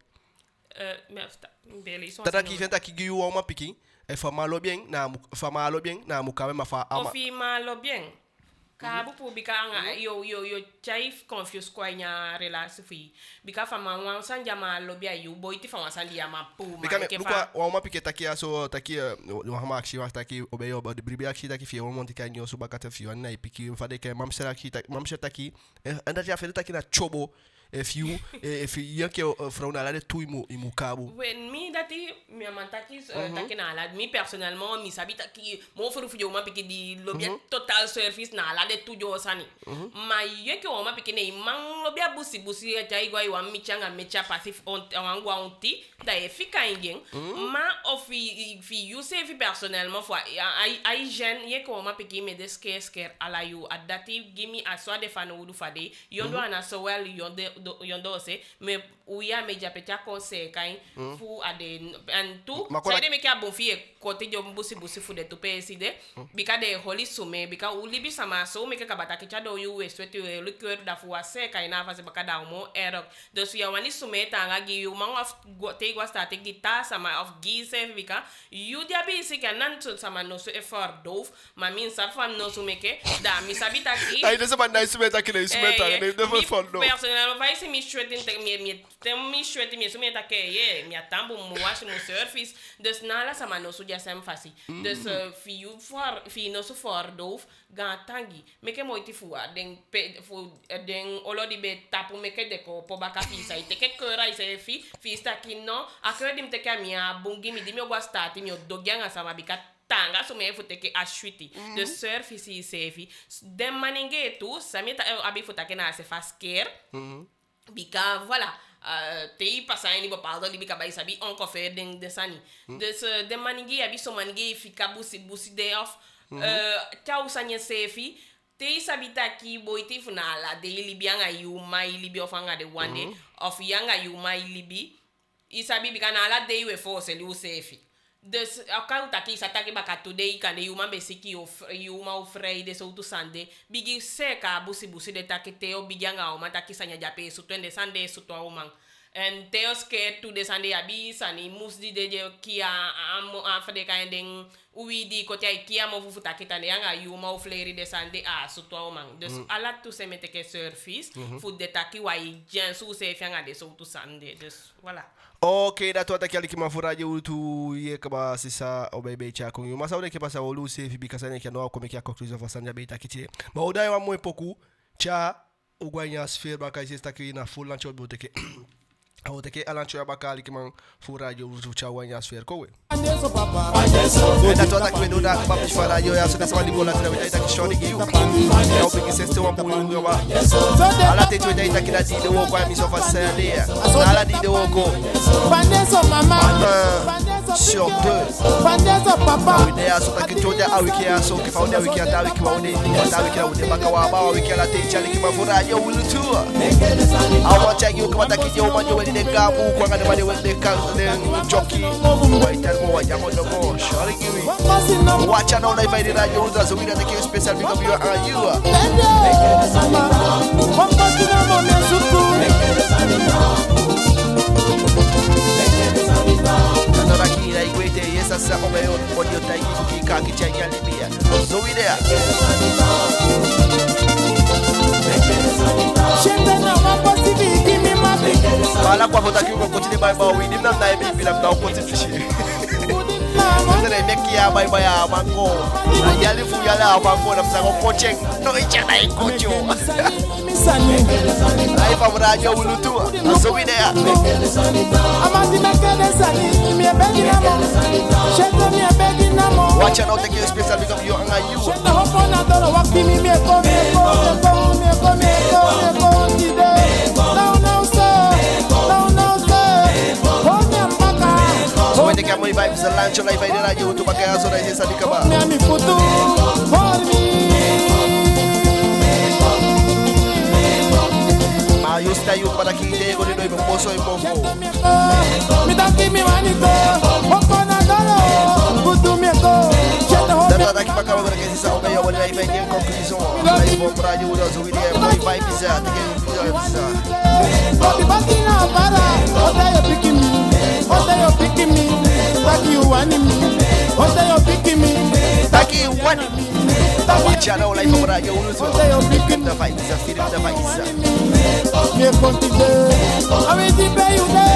Beli so. Daqui vem daqui you one picking, e fa malo bien na mu kawe ma fa ama. O fi malo bien. Ka bu pu bika anga yo chai confuse kwa nya relation fi. Bika fa ma wan san jama lo bia you boy ti fa wan san dia ma pu ma Bika me ke luka fa. wa uma pique taki aso taki no hama akshi wa taki obeyo ba de bribi akshi taki fi one monti kanyo so bakata fi wan na ipiki fa de ke mamsera akshi taki anda já fez taki na chobo if you yake frauna la de tu imu kabu. When me dati mi amantaki taki na ala mi personnellement mi sabi taki mo furu fi ma piki di lo bia total service na ala de tu jo sani. Ma yeke o ma piki ne man lo bia busi e tai gwa wa mi changa mecha pasif on angwa onti da e fika ingen ma of fi you say fi personnellement fo ai jeune yeke o ma piki me de scare ala you adati gimi aswa de fano udu fade yondo ana so well yondo se me uya me japecha conseil kain fu ade and tu sai de me ka bon fi e kote jo busi fu de tu peside bika de holy sume bika ulibi sama so me ka bataki cha do you swete le cœur da fu ase kain na fa se baka da mo erok de su ya wani sume tanga gi you man of te gwa start gita sama of gise bika you dia bi se kan to sama no so effort dof ma min sa fam no sume ke da mi sabita ki Ai dessa ba nice meta que nem meta, nem deve follow. Personnellement vai se mi shwete mi shwete mi sume ta ke ye mi atambo mo wash mo surface dus nala sama no so ja sem fasi dus fi you for fi no so for dof ga tangi me ke moiti fu den den olodi be tapu me ke de ko po baka fi sai te ke kora ise fi sta kinno akredim te ka mi abungi mi di mi ogwa start mi odogyanga sama bika tanga so me fute ke ashwiti de surface si sefi de maninge tu samita abi futa na se fasker bika voilà te passa ni bo paldo li bika bai sabi on ko fe den de sani de maninge abi so maninge fika busi de off tau sanya sefi te sabita ki boiti funala de libianga yu mai libi ofanga de one day of yanga yu mai libi isabi bika na la de we force li sefi dus akau taki sataki baka today kan de yuma besiki of yuma ofrei de so tu sande bigi seka busi de takite o biganga o mataki sanya jape so twende sande so to man and teos ke tu de sande abi sani musdi de kia am fade kan den uwi di ko tay kia mo futa kitane yanga yuma ofleri de sande so to man dus ala tu se mete ke surface fu de taki wa jen su se fianga de so tu sande dus voilà. Okay, da toda aquela que mafuraje tu ia kaba sisa o bebe cha com uma saúde que passa o lu se fica sane que não como que a conclusão vai sanja beta que tire. Mas o daí muito pouco cha o guanhas fer ba kai está aqui na full lanche o bote que o te que a lanche ba kali que man furaje o cha guanhas fer kowe. Da toda que do da ba para eu ya so dessa ali bola tra ita que chore guiu. É o que se uma boa ba. Ala te tu ita que da di de o kwa mi so fa sande. Ala di de o ko. Sur deux. A ideia só que toda a wiki é só que fala da wiki da wiki onde da wiki onde bakawa ba wiki ela tem chale que mafura eu will tour. I want to you come aqui eu mando ele de gabu com a de ele de canto de jockey. Vai ter mo já mo no chore que watch a não vai ir radio ultra so vida daqui especial because you are you. Aqui aí guete e essa saco meu onde eu tenho que ficar aqui tinha libia sou ideia fala com a volta aqui eu vou continuar vai ir não dá me vira não pode fechar você nem que a vai a mango aí ali fui lá a mango na precisa coaching não tinha nem coach aí vamos lá eu vou tu sou ideia watch out aqui especial because you are you so when the camera vibes the lunch live vai na YouTube para que a zona essa de acabar eu estou para aqui Diego de novo, moço e povo. Me dá aqui, me manito. Deve dar daqui pra cá agora que esse salve aí, olha aí, vem em conclusão. Aí vou pra ali, o nosso William, vai pisar, tem que pisar. Bate na para, odeio pique me. Daqui o anime, odeio pique me. Daqui o anime. Watcha now, life over radio, Odeio pique me. da vai pisar, filho da vai pisar. Me contigo, a mim te veio de,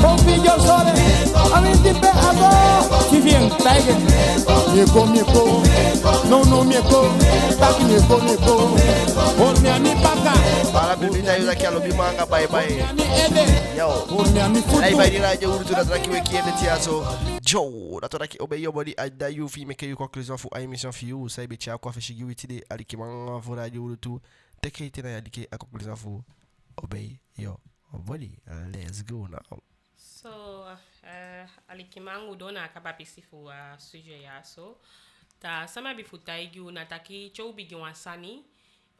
com filho sole, a mim te veio agora, que vem tiger, me go, não me go, tá que me go, o me ami paca, Para bebida aí daqui a lobby manga, bye bye. me ede, Yo, o me ami live futu, aí de radio, o da daqui aqui é de teatro. Joe, da toda aqui, obey your body, I die you, fi make you conclusion for a emission for you, sai betia com a fechigi with today, ali que manga for radio, o tu, take it na ali que a conclusion for obey your body. Let's go now. So, alikimangu dona akaba pisifu suje ya so. Ta sama bifuta igi unataki chou bigi wansani.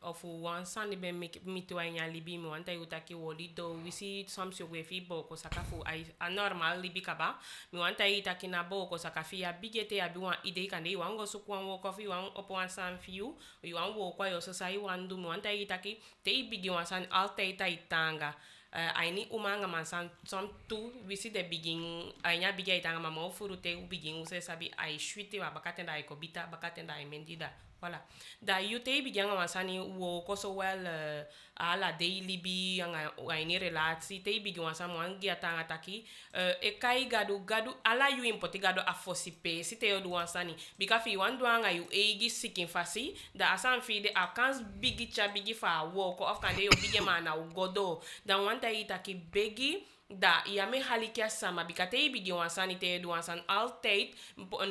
Ofu wansani be mitu anya libi mi wanta utaki woli do wisi somsyo wefi boko sakafu a normal libi kaba. Mi wanta itaki na boko sakafi ya bigete abi wan ide kande wango sukwan wo kofi wan opo wansan fiu. Wan wo kwa yo sosai wandu mi wanta itaki te bigi wansan alta ita itanga. Aini umanga mansan som tu visi de begin ainya biga itanga mama furute u begin use sabi ai shwite wa bakatenda ai kobita bakatenda ai mendida voilà da yute biga mansani wo koso well ala daily bi anga aini relati te biga mansan wangi atanga taki e kai gadu ala yu impoti gadu afosipe si te yodu wansani bika fi wandu anga yu egi sikin fasi da asan fi de akans bigi fa wo ko afkande yo bige mana u godo dan wanta itaki begi da yame halikia sama bikate bigi wansani te du wansan altate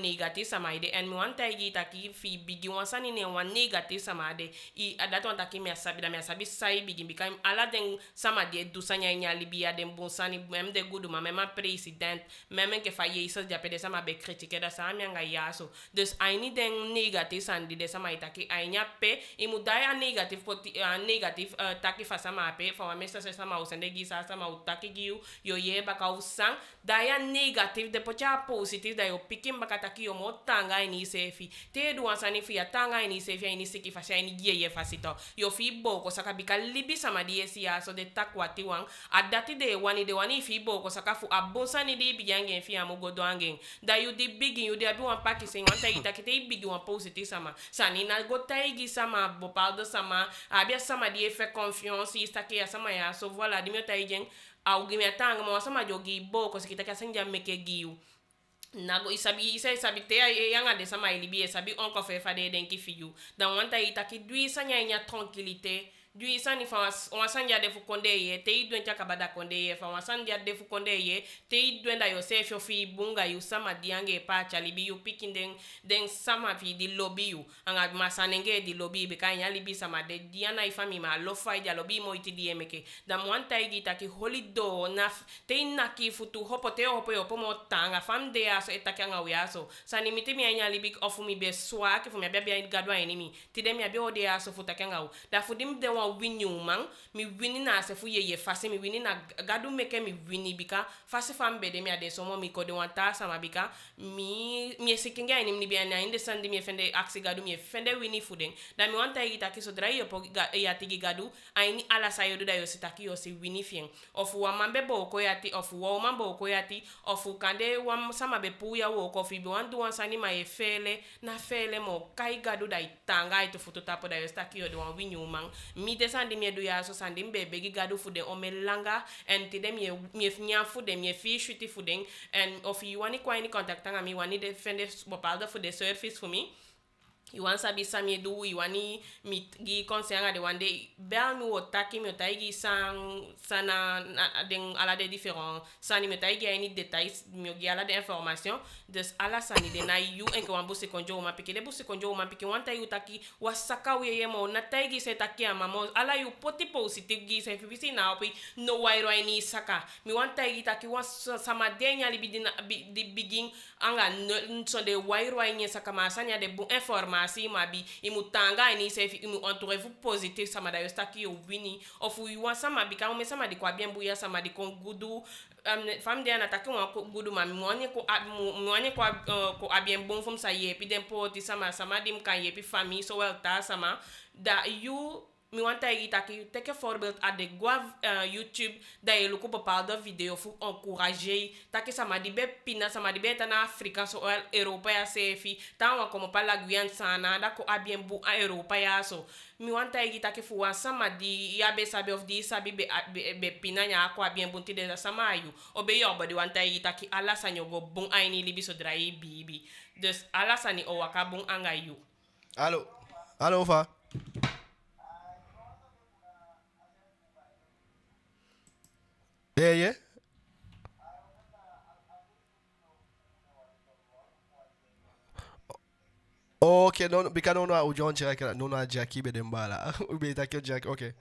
negative sama ide en wanta itaki fi bigi wansani ne wan negative sama de I adato antaki me asabi sai bigi bika ala den sama de du sanya nya libia den bonsani même de gudu ma même president même que fa yeso de pede sama be critique da sama nga yaso dus aini den negative sandi de sama itaki ainya pe imudaya negative negative taki fa sama pe fa mesa sama usende gisa sama utaki giu yo ye baka usang daya negative de pocha positive da yo pikim baka taki yo motanga ini sefi te du wansani fi atanga ini sefi ini siki fa ini ye fasito yo fi boko saka bika libi sama die sia so de takwati wang adati de wani fi boko saka fu abonsani de biyangen fi amugodo angen da you di bigi you de abi wan paki sen wanta itaki te bigi wan positive sama sani na gota igi sama bopaldo sama abia sama die fe confiance istaki ya sama ya so voilà di meta igen au gimi atanga mo sama jogi boko sikita ka senja meke giu nago isabi te yanga de sama ilibi sabi onko fe fa de denki fiyu dan wanta itaki dui sanya nya tranquillité dui sani fa wansanja de fu konde ye te idwen chaka bada konde ye fa wansanja de fu konde ye te idwen da yo sefio fi bunga yu sama diange pa chalibi yu pikin den sama fi di lobby yu anga masanenge di lobby be kan ya libi sama de diana ifami ma lo fa dia lobby mo iti di emeke da mwanta igita ki holido na te naki futu hopo yo pomo tanga fam de aso etaki anga wiaso sani miti mi anya libi ofu mi be swa ki fu mi bia gadwa enimi ti de mi abi ode aso futaki anga da fudim de wa wini umang mi wini na se fu ye fasi mi wini na gadu meke mi wini bika fasi fam bede mi ade somo mi kode wanta sama bika mi esikinga ni bia na inde sandi mi fende aksi gadu mi fende wini fuden da mi wanta ita ki so dra yo po ya tigi gadu aini ala sayo da yo sitaki yo si wini fien ofu wa mambe bo ko yati ofu wa mambo ko yati ofu kande wa sama be puya wo ko fi bi wandu wansani ma e fele na fele mo kai gadu da itanga ito futu tapo da yo sitaki yo do wini umang mi desandi mi edu ya so sandi mbebe gi gadu fude o melanga en ti dem mi nya fude mi fi shuti fude en of you wani kwa ni contact nga mi wani defende bopalda fude service for me you want sabi sami edu you wani mi gi conseiller de wande bel mi otaki mi otaigi sana den ala de différents sani mi otaigi any détails mi gi ala de information des ala sani de na you en ko wambusi konjo ma piki de busi konjo ma piki wanta you taki wasaka we mo na taigi se taki ama ala you poti positive gi se fibisi na opi no wairo any saka mi wanta igi taki was sama denya li bidin di begin anga so de wairo any saka ma sanya de bu information informasi mabi imutanga ini se imu entourez-vous positif sama da yosta ki obini of we want sama bi ka sama di kwa bien buya sama di kon gudu femme de anataki wa gudu ma mwanye ko abien bon fom sa ye pi den poti sama dim kan ye pi famille so wel ta sama da you mi wanta taki teke voorbeeld a de gua YouTube da je luku bepaalde video fu encourager taki sama di be pina sama di be na Afrika so Europa ya sefi tan wa como pala Guyana sana da ko abien bu a Europa ya so mi wanta taki fu wa sama di ya be sabe of di sabi be pina nya ko abien bunti de sama ayu obe yo body wanta taki ala sanyo go bon aini libi so drai bibi dus ala sani o waka bon anga yu allo fa yeah. Okay, no, because no o John check no Jackie be dem bala. Ube take Jack, okay.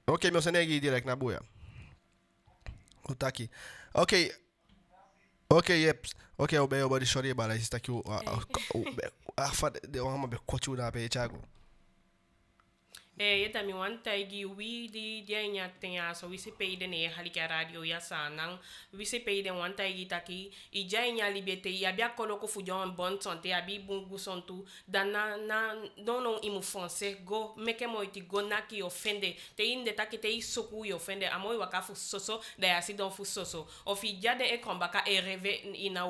Okay, meu senegi direct na boia. Utaki. Okay. Okay, yep. Okay, ube body shori bala está aqui o fa de uma be coach na pe chago. Yeta mi wanta igi wi di dia nya tenya so wi se peide ne halika radio ya sanang wi se peide wanta igi taki i dia nya liberté ya bia koloko fujon bonne santé abi bungu sontu dana na dono imu français go meke moiti go na ki ofende te inde taki te isoku yo ofende amoy wakafu soso da ya si don fu soso ofi dia de e kombaka e reve ina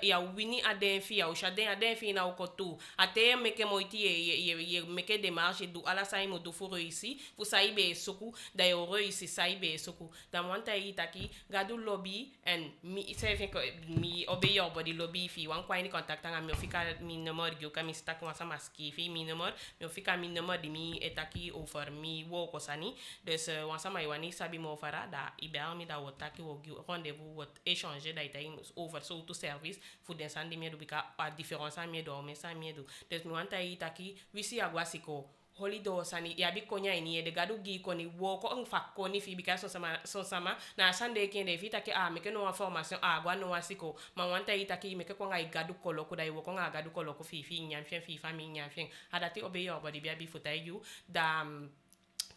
ya wini aden fi ya o shaden aden fi na okotu ate meke moiti ye meke démarche du ala sa imu du fu réussi fu saibe soku da yo réussi saibe soku da wanta itaki gadu lobby and mi se ko mi obeyo body lobby fi wan kwa ni contact nga mi ofika mi number gyo ka mi sta ko sama ski fi mi number mi ofika mi number di mi etaki offer mi wo ko sani des wan sama iwani sabi mo fara da ibe mi da wotaki wo gyo rendez-vous wot échanger da itai over so to service fu den sandi mi do bika a différence mi do mais ça mi do des mi wanta itaki wisi agwasiko holido sani ya bi konya ini de gadu gi koni wo ko en fa koni fi bika so sama na sande kende vita ke me ke no information gwa no wasiko ma wanta itaki me ke ko ngai gadu kolo ko dai wo ko nga gadu kolo ko fi nyam fi famille nyam fi adati obeyo body bia bi futa yu da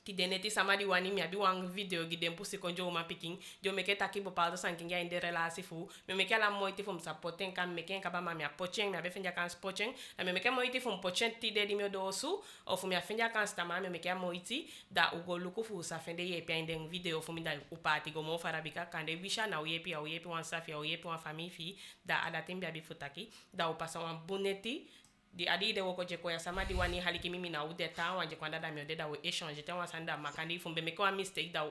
ti deneti samadi wani mi abi wang video gi dem pusi konjo ma picking jo meke taki bo paldo sanking ya inde relasi fu me meke la moiti fum sa poten kam meke ka ba ma mi apochen mi abi fenja kan spochen na me meke moiti fum pochen ti de di mi dosu o fu mi afenja kan sta ma me meke moiti da ugo luku fu sa fende ye pi inde video fu mi da upati go mo farabika kande wisha na uyepi wan safi uyepi wan famille fi da adatim bi abi futaki da upasa wan boneti di adi de woko je ko ya sama di wani haliki mimi na ude ta wanje kwanda da mi ode da we échanger ta wasanda makandi fumbe me ko mistake da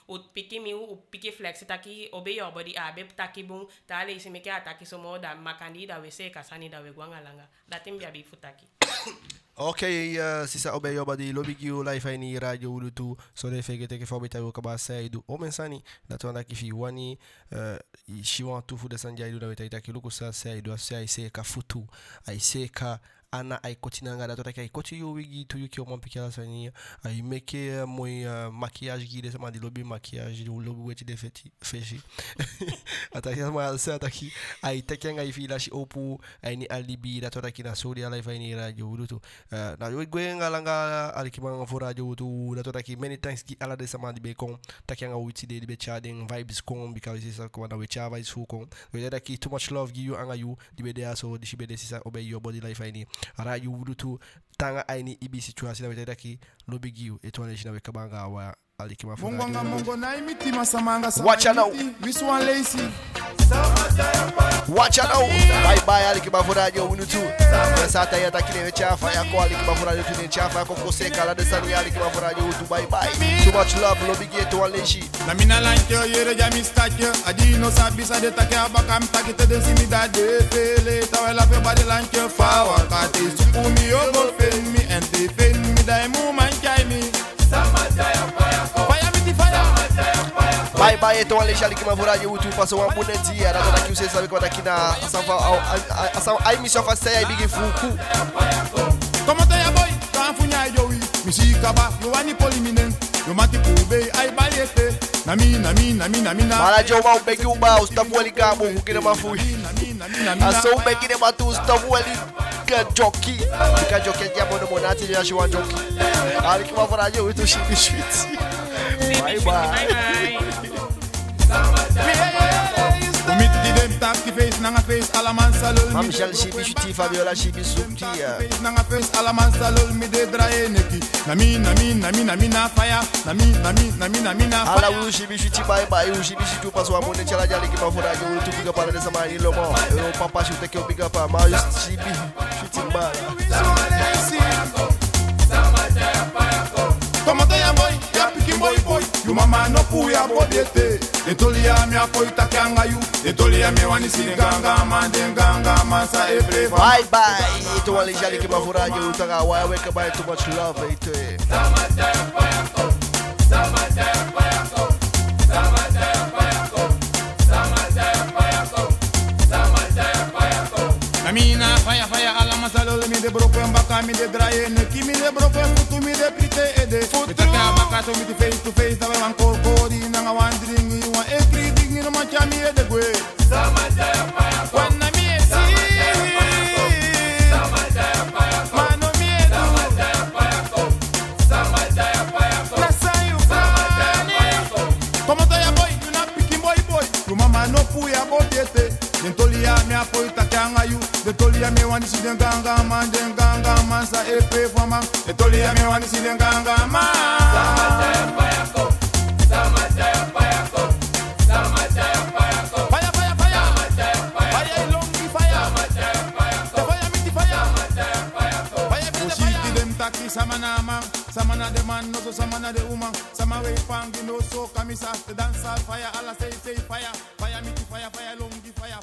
o piki mi o piki flex taki obe yo body abe taki bun ta le isi me ke ataki so mo da makandi da we se kasani da we gwanga langa da timbi abi futaki. Okay, sisa obe yo body lobby you live ni radio ulutu so de fege teke fo beta yo kaba sai du o mensani da to ndaki fi wani shi want to fu de sanja idu da beta itaki luku sa sai du sai se ka futu ai se ka ana ai kotinanga da to take ai koti yo wigi to yuki o mon pikala sani ai meke moi maquillage gi de sama di lobby maquillage du lobby weti de feshi ataki sama sa ataki ai tekenga ai fila shi opu ai ni alibi da to take na sori live ni radio ulutu na yo gwenga langa alikimanga fo radio ulutu da to take many thanks ki ala de sama di be kon takenga witi de be chatting vibes kon because is ko na we chava is fu kon we da ki too much love gi you anga you di be there so di shi be de sisa obey your body life ni ara you wudutu tanga aini ibi situation na weteda ki lobby giu etone jina wekabanga wa alikima funa Mungonga mungo na imiti masamanga sama watch out Miss One Lacy watch out bye bye alikima funa jo wudutu sata ya takile mechafa ya ko alikima funa jo tune chafa ko koseka la de sanu alikima funa jo wudu bye bye too much love lobby gi etone leshi na mina lankyo yere jami stakyo adi no sabisa de take abakam takite de simida de pele tawela fe body lankyo fa wakati supumi yogo fen mi ente fen mi dai mu man kai mi bye bye etone leshi alikima funa jo wudu paso wa boneti ara to takuse sabe ko takina asa ai mission fa sai bigi fuku como te ya boy kanfunya yowi misika ba yo wani poliminen yo mati kube ai balete na mi mara jo ma ubegi uba ustabu ali gabo kukire mafui aso ubegi de matu ustabu ali Bigger jockey. Bigger jockey diamo no monati ya shi wan jockey. Ali ki mafuraje witu shibi sweet. Bye bye. Commit the dem tap the face nanga face alaman salol. Mam Michel shibi shuti Fabiola shibi subtia. Nanga face alaman salol mi de drae neki. Nami na fire. Nami na fire. Ala wu shibi shuti bye bye wu shibi shuti paso amone chala jali ki mafuraje witu bigger para desa mai lomo. Eu papa shute ke bigger pa ma shibi shuti mbala. Como te ya boy, ya piki boy. You mama no puya bodete. De tolia mi apoy takanga you. De tolia mi wani si ganga man sa every. Bye bye. To wale jali ki mafuraje utaka why wake up by too much love ite. Namina fire ala masalol mi de broken baka mi de draye ne ki mi de broken futu mi de prite ede futu ta baka so mi de face to face da wan ko di na nga wandering you want everything in my chami ede gwe sama jaya fire when na mi si sama jaya fire mano mi edu sama jaya fire na sayu sama jaya fire como te ya boy you na picking boy you mama no puya bodete Dentolia me apoy takanga you. Dentolia me wani si den ganga man sa epe for man. Dentolia me wani si den ganga man. Sama jaya fire ko. Sama jaya fire ko. Sama jaya fire ko. Fire. Sama jaya fire. Fire longi fire. Sama jaya fire ko. Fire miti fire. Sama jaya fire ko. Fire miti fire. Dem taki samana man. Samana de man no so samana de woman. Sama way pangi no so kamisa the dance fire. Alla say fire. Fire miti fire longi fire.